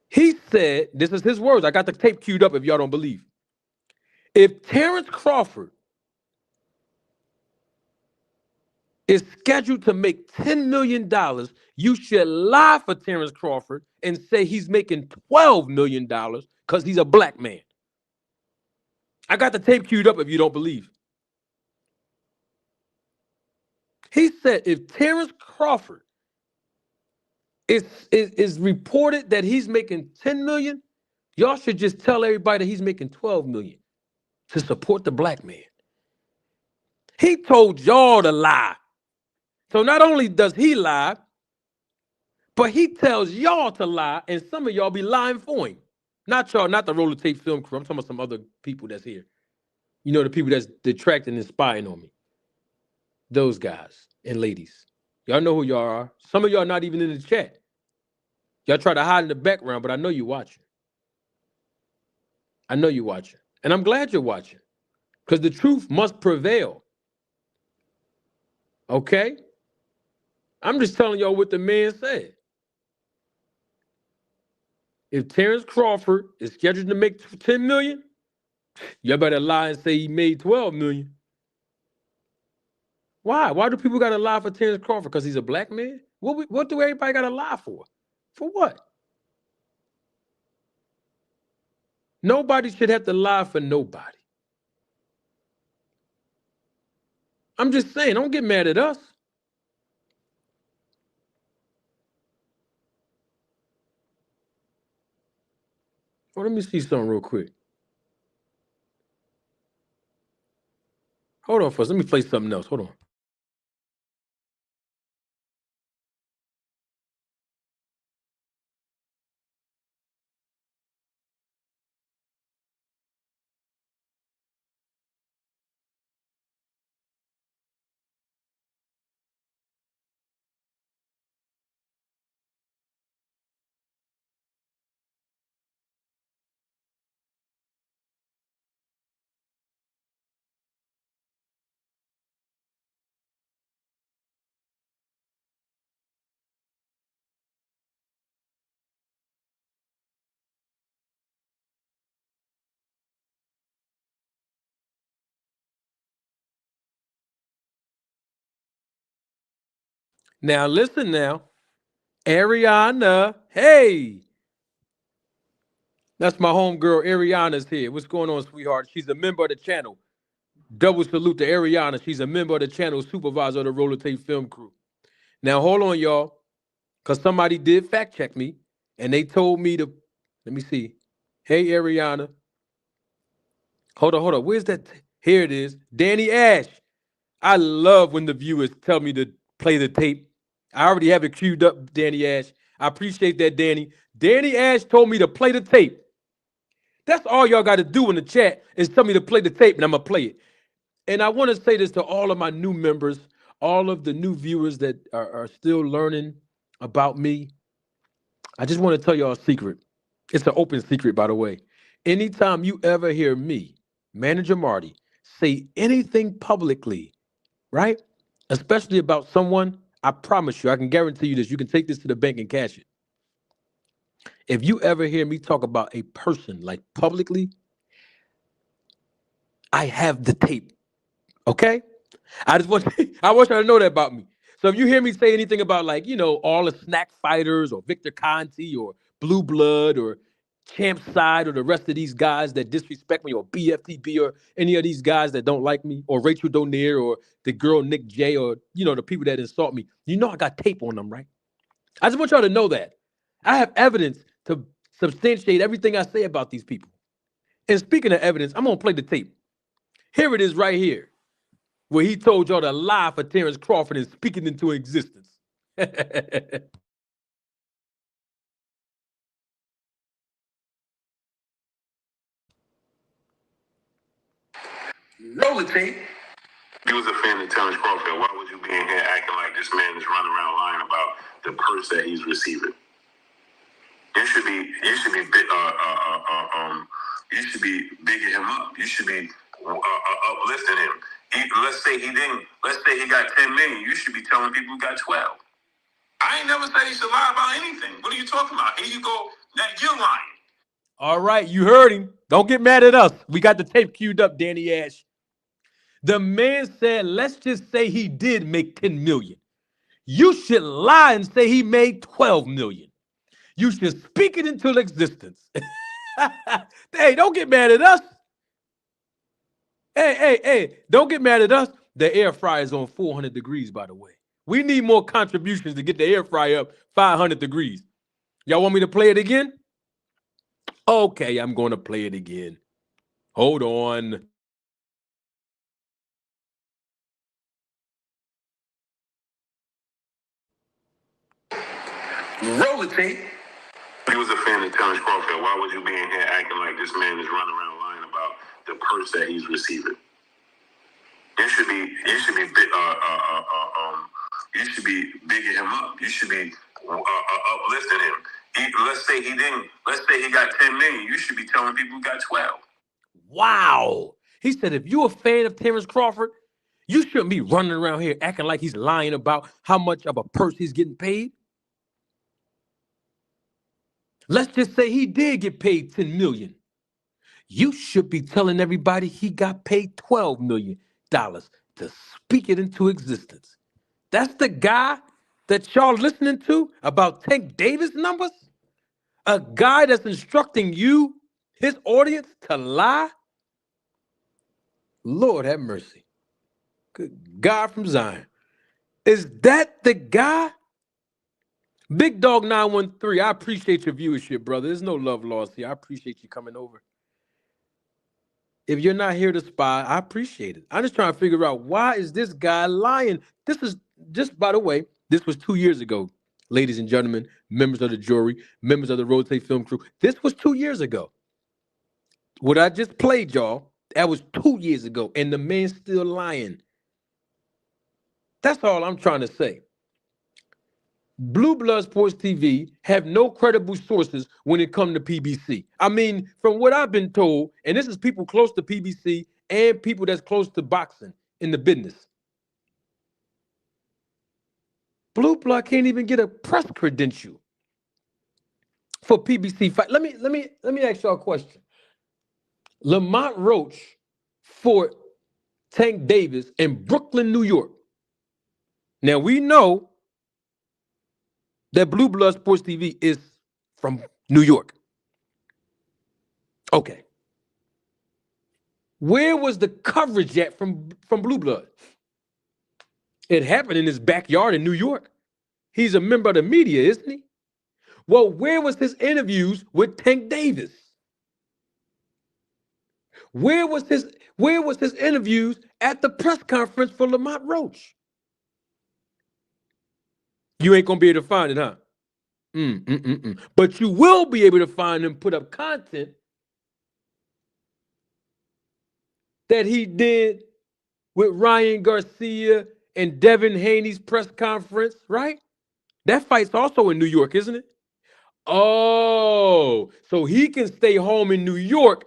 he said, this is his words, I got the tape queued up if y'all don't believe. If Terrence Crawford is scheduled to make $10 million, you should lie for Terrence Crawford and say he's making $12 million because he's a black man. I got the tape queued up if you don't believe. He said if Terrence Crawford is reported that he's making $10 million, y'all should just tell everybody that he's making $12 million to support the black man. He told y'all to lie. So not only does he lie, but he tells y'all to lie, and some of y'all be lying for him. Not y'all, not the roller tape film crew. I'm talking about some other people that's here. You know, the people that's detracting and spying on me. Those guys and ladies. Y'all know who y'all are. Some of y'all not even in the chat. Y'all try to hide in the background, but I know you're watching. I know you're watching. And I'm glad you're watching. Because the truth must prevail. Okay? I'm just telling y'all what the man said. If Terrence Crawford is scheduled to make $10 million, you better lie and say he made $12 million. Why? Why do people got to lie for Terrence Crawford? Because he's a black man? What do everybody got to lie for? For what? Nobody should have to lie for nobody. I'm just saying, don't get mad at us. Oh, let me see something real quick. Hold on first. Let me play something else. Hold on. Now listen now. Ariana. Hey. That's my homegirl. Ariana's here. What's going on, sweetheart? She's a member of the channel. Double salute to Ariana. She's a member of the channel, supervisor of the Roller Tape Film Crew. Now hold on, y'all. Because somebody did fact check me. And they told me to, let me see. Hey, Ariana. Hold on. Where's that? Here it is. Danny Ash. I love when the viewers tell me to play the tape. I already have it queued up, Danny Ash. I appreciate that, Danny. Danny Ash told me to play the tape. That's all y'all got to do in the chat is tell me to play the tape, and I'm going to play it. And I want to say this to all of my new members, all of the new viewers that are still learning about me. I just want to tell y'all a secret. It's an open secret, by the way. Anytime you ever hear me, Manager Marty, say anything publicly, right? Especially about someone, I promise you, I can guarantee you this. You can take this to the bank and cash it. If you ever hear me talk about a person like publicly, I have the tape. Okay? I want y'all to know that about me. So if you hear me say anything about like, all the snack fighters or Victor Conti or Blueblood or Champ Side or the rest of these guys that disrespect me or BFTB or any of these guys that don't like me or Rachel Donaire or the girl Nick J or, the people that insult me, I got tape on them, right? I just want y'all to know that. I have evidence to substantiate everything I say about these people. And speaking of evidence, I'm going to play the tape. Here it is right here, where he told y'all to lie for Terrence Crawford and speak it into existence. Roll the tape. You was a fan of Terrence Crawford. Why would you be in here acting like this man is running around lying about the purse that he's receiving? You should be bigging him up. You should be uplifting him. Let's say he got 10 million. You should be telling people he got 12. I ain't never said he should lie about anything. What are you talking about? Here you go. Now you're lying. All right, you heard him. Don't get mad at us. We got the tape queued up, Danny Ash. The man said, let's just say he did make 10 million. You should lie and say he made 12 million. You should speak it into existence. Hey, don't get mad at us. Hey, don't get mad at us. The air fryer is on 400 degrees, by the way. We need more contributions to get the air fryer up 500 degrees. Y'all want me to play it again? Okay, I'm going to play it again. Hold on. Roll the tape. You was a fan of Terrence Crawford. Why would you be in here acting like this man is running around lying about the purse that he's receiving? You should be bigging him up. You should be uplifting him. Let's say he got 10 million. You should be telling people he got 12. Wow. He said, if you're a fan of Terrence Crawford, you shouldn't be running around here acting like he's lying about how much of a purse he's getting paid. Let's just say he did get paid 10 million. You should be telling everybody he got paid $12 million to speak it into existence. That's the guy that y'all listening to about Tank Davis numbers? A guy that's instructing you his audience to lie? Lord have mercy. Good God from Zion. Is that the guy? Big Dog 913, I appreciate your viewership, brother. There's no love lost here. I appreciate you coming over. If you're not here to spy, I appreciate it. I'm just trying to figure out, why is this guy lying? This is, just by the way, this was 2 years ago, ladies and gentlemen, members of the jury, members of the Rotate Film Crew. This was 2 years ago. What I just played, y'all, that was 2 years ago, and the man's still lying. That's all I'm trying to say. Blueblood Sports TV have no credible sources when it comes to PBC. I mean, from what I've been told, and this is people close to PBC and people that's close to boxing in the business, Blueblood can't even get a press credential for PBC fight. Let me ask y'all a question. Lamont Roach fought Tank Davis in Brooklyn, New York. Now we know that Blueblood Sports TV is from New York. Okay. Where was the coverage at from Blueblood? It happened in his backyard in New York. He's a member of the media, isn't he? Well, where was his interviews with Tank Davis? Where was his interviews at the press conference for Lamont Roach? You ain't gonna be able to find it, huh? But you will be able to find him put up content that he did with Ryan Garcia and Devin Haney's press conference, right? That fight's also in New York, isn't it? Oh, so he can stay home in New York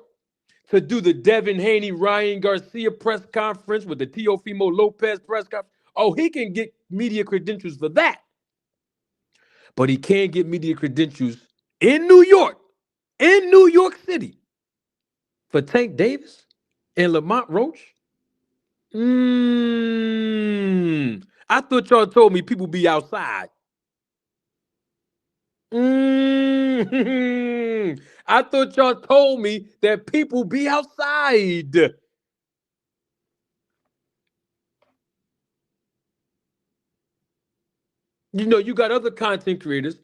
to do the Devin Haney, Ryan Garcia press conference with the Teofimo Lopez press conference. Oh, he can get media credentials for that. But he can't get media credentials in New York City, for Tank Davis and Lamont Roach. I thought y'all told me people be outside. I thought y'all told me that people be outside. You know, you got other content creators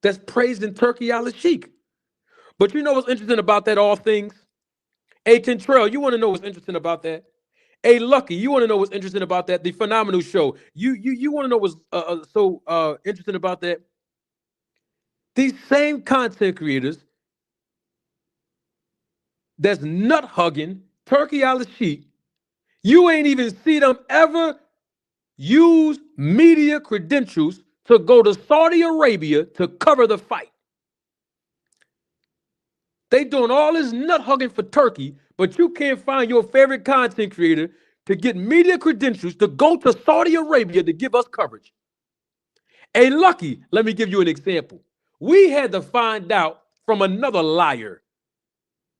that's praised in Turkey al-Sheikh. But you know what's interesting about that, all things? Hey, Tentrell, you want to know what's interesting about that? Hey, Lucky, you want to know what's interesting about that? The Phenomenal Show. You want to know what's so interesting about that? These same content creators that's nut hugging Turkey al-Sheikh, you ain't even see them ever use media credentials to go to Saudi Arabia to cover the fight. They doing all this nut hugging for Turkey, but you can't find your favorite content creator to get media credentials to go to Saudi Arabia to give us coverage. Hey, Lucky, let me give you an example. We had to find out from another liar,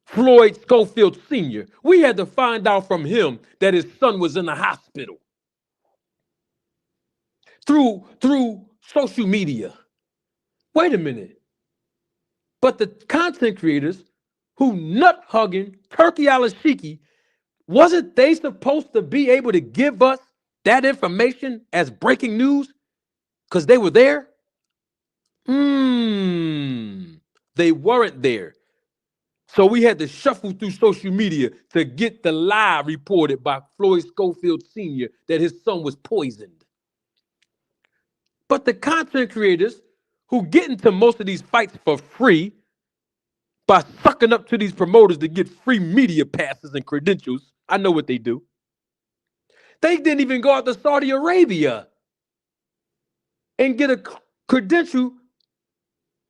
Floyd Schofield Sr. We had to find out from him that his son was in the hospital through social media. Wait a minute. But the content creators who nut hugging Turkey al-Sheikh, wasn't they supposed to be able to give us that information as breaking news? Because they were there? They weren't there. So we had to shuffle through social media to get the lie reported by Floyd Schofield Sr. that his son was poisoned. But the content creators who get into most of these fights for free by sucking up to these promoters to get free media passes and credentials, I know what they do. They didn't even go out to Saudi Arabia and get a credential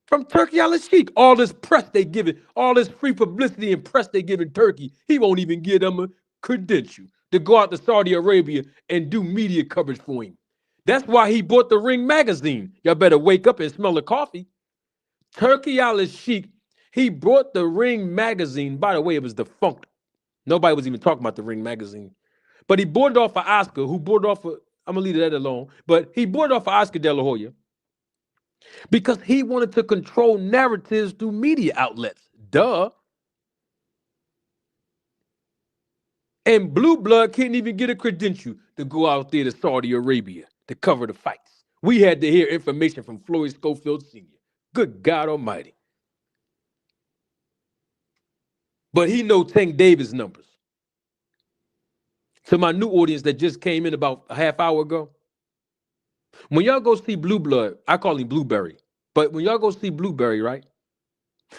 from Turkey al-Sheikh. All this press they give it, all this free publicity and press they give in Turkey, he won't even give them a credential to go out to Saudi Arabia and do media coverage for him. That's why he bought the Ring magazine. Y'all better wake up and smell the coffee. Turkey al-Sheikh, he brought the Ring magazine. By the way, it was defunct. Nobody was even talking about the Ring magazine. But he bought it off of Oscar, who bought it off of, I'm going to leave that alone, but he bought it off of Oscar De La Hoya. Because he wanted to control narratives through media outlets. Duh. And Blueblood can't even get a credential to go out there to Saudi Arabia to cover the fights. We had to hear information from Floyd Schofield Sr. Good God Almighty. But he know Tank Davis numbers. To my new audience that just came in about a half hour ago, when y'all go see Blueblood, I call him Blueberry, but when y'all go see Blueberry, right?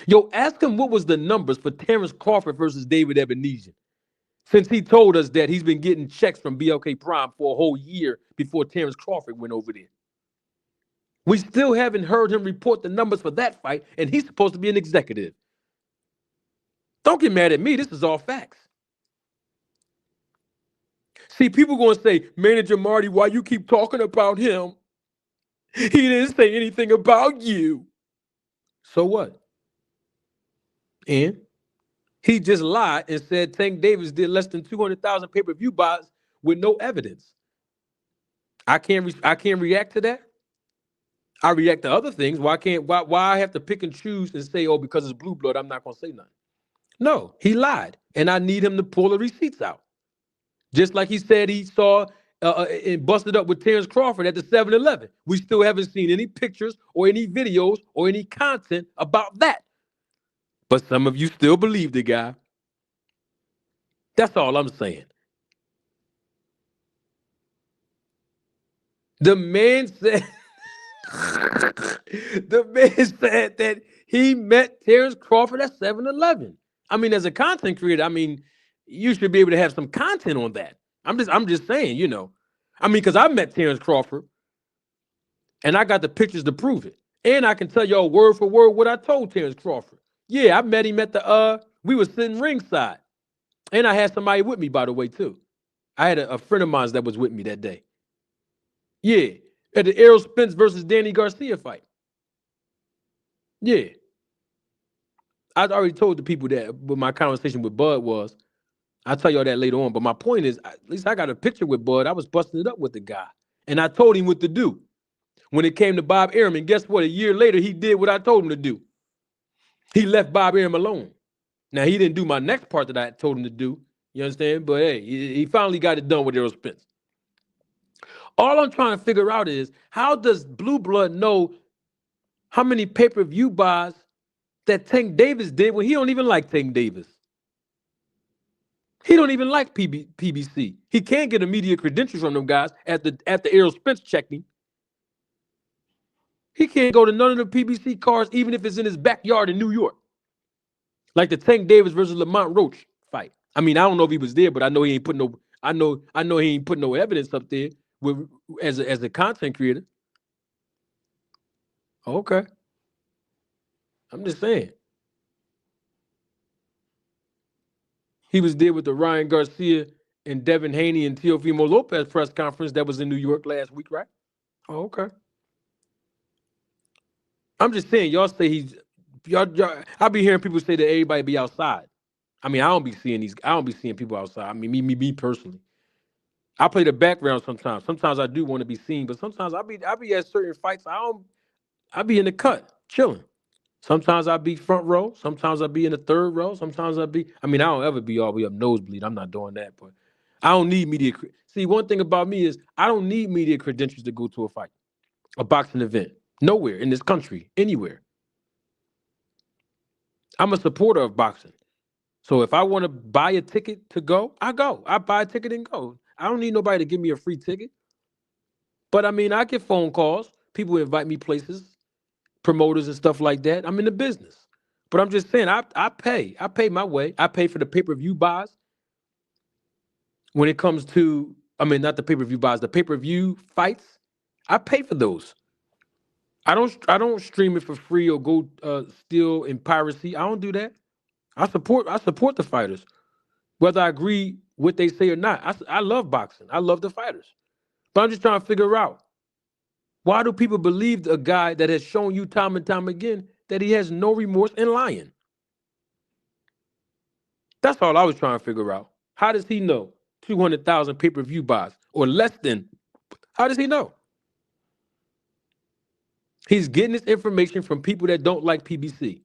Yo, ask him what was the numbers for Terrence Crawford versus David Ebenezer. Since he told us that he's been getting checks from BLK Prime for a whole year before Terrence Crawford went over there. We still haven't heard him report the numbers for that fight, and he's supposed to be an executive. Don't get mad at me. This is all facts. See, people going to say, Manager Marty, why you keep talking about him? He didn't say anything about you. So what? And he just lied and said Tank Davis did less than 200,000 pay-per-view buys with no evidence. I can't react to that. I react to other things. Why I have to pick and choose and say, oh, because it's Blueblood, I'm not going to say nothing. No, he lied, and I need him to pull the receipts out. Just like he said he saw and busted up with Terrence Crawford at the 7-Eleven. We still haven't seen any pictures or any videos or any content about that. But some of you still believe the guy. That's all I'm saying. The man said, that he met Terrence Crawford at 7-Eleven. I mean, as a content creator, I mean, you should be able to have some content on that. I'm just saying, you know. I mean, because I met Terrence Crawford, and I got the pictures to prove it. And I can tell y'all word for word what I told Terrence Crawford. Yeah, I met him at we were sitting ringside. And I had somebody with me, by the way, too. I had a friend of mine that was with me that day. Yeah, at the Errol Spence versus Danny Garcia fight. Yeah. I already told the people that what my conversation with Bud was. I'll tell y'all that later on. But my point is, at least I got a picture with Bud. I was busting it up with the guy. And I told him what to do. When it came to Bob Arum, and guess what? A year later, he did what I told him to do. He left Bob Arum alone. Now, he didn't do my next part that I told him to do. You understand? But hey, he finally got it done with Errol Spence. All I'm trying to figure out is, how does Blueblood know how many pay-per-view buys that Tank Davis did when he don't even like Tank Davis? He don't even like PBC. He can't get immediate credentials from them guys at the Errol Spence checking. He can't go to none of the PBC cards, even if it's in his backyard in New York. Like the Tank Davis versus Lamont Roach fight. I mean, I don't know if he was there, but I know he ain't put no. I know he ain't put no evidence up there as a content creator. Okay, I'm just saying. He was there with the Ryan Garcia and Devin Haney and Teofimo Lopez press conference that was in New York last week, right? Oh, okay. I'm just saying, y'all say y'all. I be hearing people say that everybody be outside. I mean, I don't be seeing people outside. I mean, me personally. I play the background sometimes. Sometimes I do want to be seen, but sometimes I be at certain fights. I be in the cut, chilling. Sometimes I be front row. Sometimes I be in the third row. Sometimes I don't ever be all the way up nosebleed. I'm not doing that, but I don't need media. See, one thing about me is I don't need media credentials to go to a fight, a boxing event. Nowhere in this country, anywhere. I'm a supporter of boxing. So if I want to buy a ticket to go, I go. I buy a ticket and go. I don't need nobody to give me a free ticket. But I mean, I get phone calls. People invite me places, promoters and stuff like that. I'm in the business. But I'm just saying, I pay. I pay my way. I pay for the pay-per-view buys. When it comes to, not the pay-per-view buys, the pay-per-view fights, I pay for those. I don't stream it for free or go steal in piracy. I don't do that. I support the fighters, whether I agree what they say or not. I love boxing. I love the fighters. But I'm just trying to figure out, why do people believe a guy that has shown you time and time again that he has no remorse in lying? That's all I was trying to figure out. How does he know 200,000 pay-per-view buys or less than? How does he know? He's getting his information from people that don't like PBC.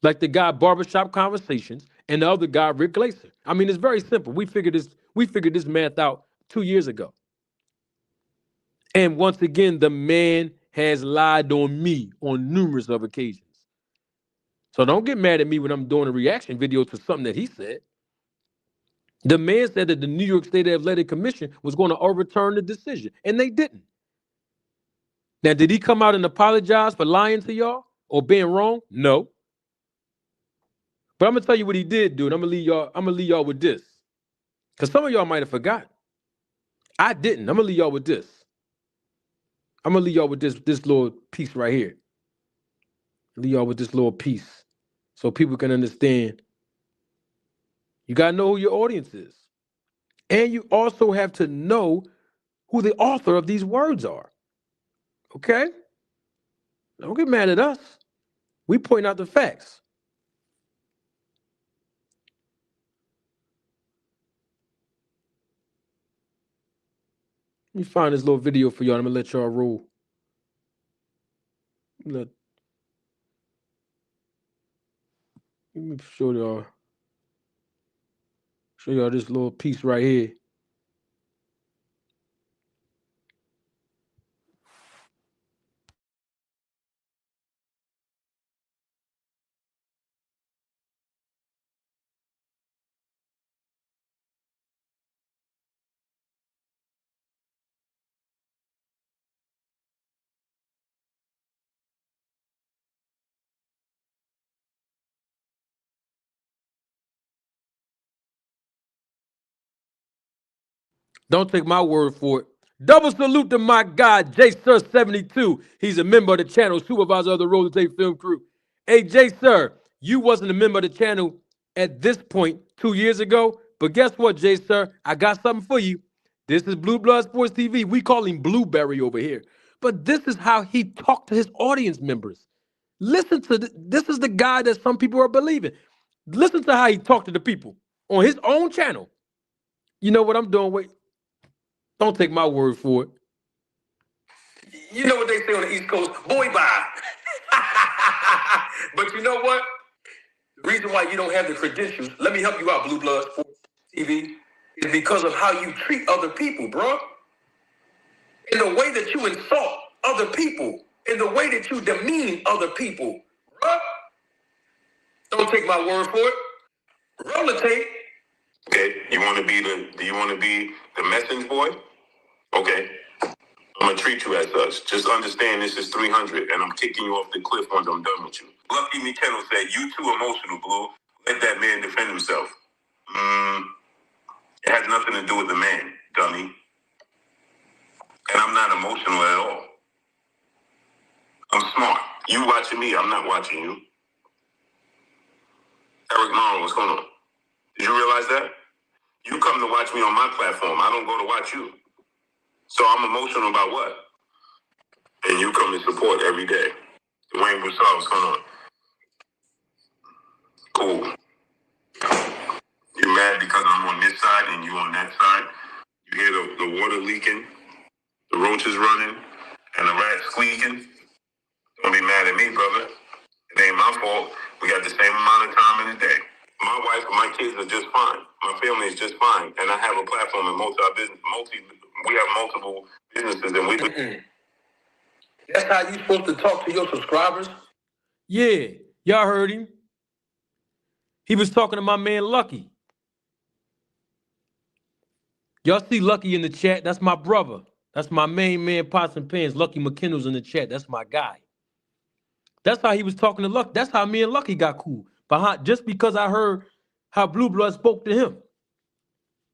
Like the guy Barbershop Conversations and the other guy, Rick Glaser. I mean, it's very simple. We figured this math out 2 years ago. And once again, the man has lied on me on numerous of occasions. So don't get mad at me when I'm doing a reaction video to something that he said. The man said that the New York State Athletic Commission was going to overturn the decision, and they didn't. Now, did he come out and apologize for lying to y'all or being wrong? No. But I'm gonna tell you what he did do, and I'm gonna leave y'all with this. Because some of y'all might have forgot. I didn't. I'm gonna leave y'all with this. I'm gonna leave y'all with this little piece right here. Leave y'all with this little piece so people can understand. You gotta know who your audience is. And you also have to know who the author of these words are. Okay? Don't get mad at us. We point out the facts. Let me find this little video for y'all. I'm gonna let y'all roll. Let me show y'all this little piece right here. Don't take my word for it. Double salute to my guy, J Sir 72. He's a member of the channel, supervisor of the Roll to Tape film crew. Hey, J Sir, you wasn't a member of the channel at this point 2 years ago, but guess what, J Sir? I got something for you. This is Blueblood Sports TV. We call him Blueberry over here. But this is how he talked to his audience members. Listen to this is the guy that some people are believing. Listen to how he talked to the people on his own channel. You know what I'm doing? Wait. Don't take my word for it. You know what they say on the East Coast? Boy, bye. But you know what? The reason why you don't have the credentials, let me help you out, Blue Blood Sports TV, is because of how you treat other people, bro. In the way that you insult other people, in the way that you demean other people, bro. Don't take my word for it. Roll the tape. Okay, do you want to be the message boy? Okay. I'm gonna treat you as such. Just understand this is 300 and I'm kicking you off the cliff once I'm done with you. Lucky Me Kendall said, you too emotional, Blue. Let that man defend himself. It has nothing to do with the man, dummy. And I'm not emotional at all. I'm smart. You watching me, I'm not watching you. Eric Marlon, what's going on? Did you realize that? You come to watch me on my platform. I don't go to watch you. So I'm emotional about what? And you come to support every day. Dwayne Broussard, what's going on? Cool. You mad because I'm on this side and you on that side? You hear the water leaking, the roaches running, and the rats squeaking? Don't be mad at me, brother. It ain't my fault. We got the same amount of time in the day. My wife and my kids are just fine. My family is just fine. And I have a platform in we have multiple businesses and we That's how you supposed to talk to your subscribers? Yeah, y'all heard him. He was talking to my man Lucky. Y'all see Lucky in the chat? That's my brother. That's my main man, Pots and Pans. Lucky McKinnell's in the chat. That's my guy. That's how he was talking to Lucky. That's how me and Lucky got cool. Just because I heard how Blue Blood spoke to him.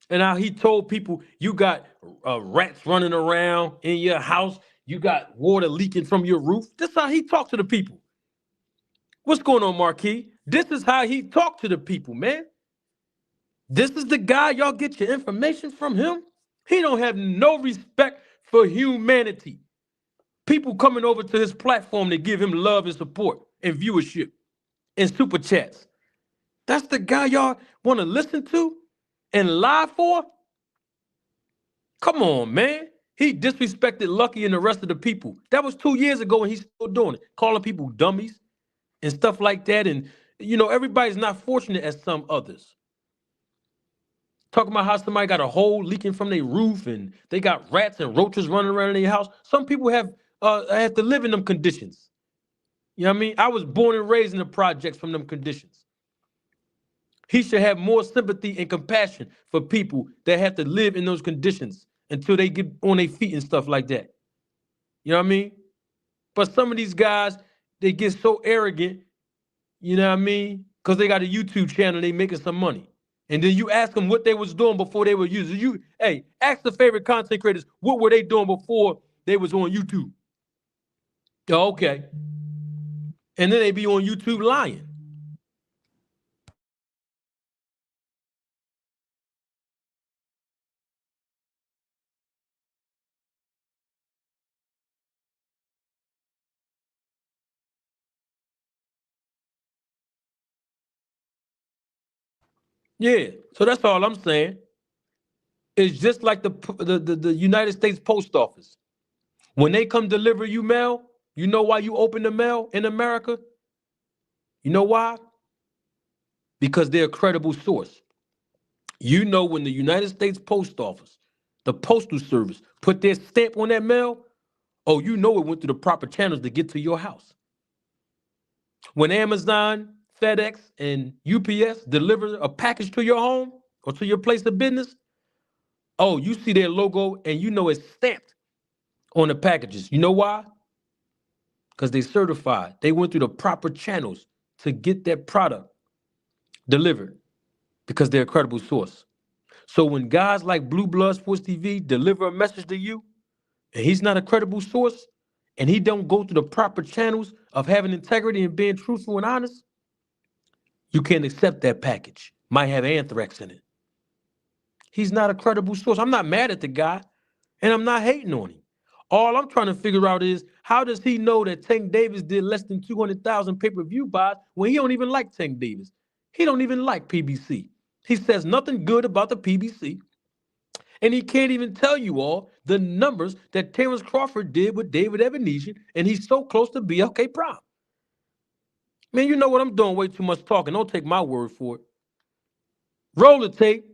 And how he told people, you got rats running around in your house. You got water leaking from your roof. That's how he talked to the people. What's going on, Marquis? This is how he talked to the people, man. This is the guy y'all get your information from him. He don't have no respect for humanity. People coming over to his platform to give him love and support and viewership and super chats. That's the guy y'all want to listen to and lie for? Come on, man. He disrespected Lucky and the rest of the people. That was 2 years ago, and he's still doing it, calling people dummies and stuff like that. And everybody's not fortunate as some others. Talking about how somebody got a hole leaking from their roof, and they got rats and roaches running around in their house. Some people have to live in them conditions. You know what I mean? I was born and raised in the projects from them conditions. He should have more sympathy and compassion for people that have to live in those conditions until they get on their feet and stuff like that. You know what I mean? But some of these guys, they get so arrogant, you know what I mean? Because they got a YouTube channel, they making some money. And then you ask them what they was doing before they were using. Hey, ask the favorite content creators, what were they doing before they was on YouTube? Oh, okay. And then they be on YouTube lying. Yeah, so that's all I'm saying. It's just like the United States Post Office. When they come deliver you mail, you know why you open the mail in America? You know why? Because they're a credible source. You know when the United States Post Office, the Postal Service, put their stamp on that mail, oh, you know it went through the proper channels to get to your house. When Amazon, FedEx, and UPS deliver a package to your home or to your place of business, oh, you see their logo and you know it's stamped on the packages. You know why? Because they certified. They went through the proper channels to get that product delivered because they're a credible source. So when guys like Blueblood Sports TV deliver a message to you and he's not a credible source and he don't go through the proper channels of having integrity and being truthful and honest, you can't accept that package. Might have anthrax in it. He's not a credible source. I'm not mad at the guy and I'm not hating on him. All I'm trying to figure out is how does he know that Tank Davis did less than 200,000 pay-per-view buys when he don't even like Tank Davis? He don't even like PBC. He says nothing good about the PBC. And he can't even tell you all the numbers that Terrence Crawford did with David Evanesian, and he's so close to BLK Prime. Man, you know what? I'm doing way too much talking. Don't take my word for it. Roll the tape.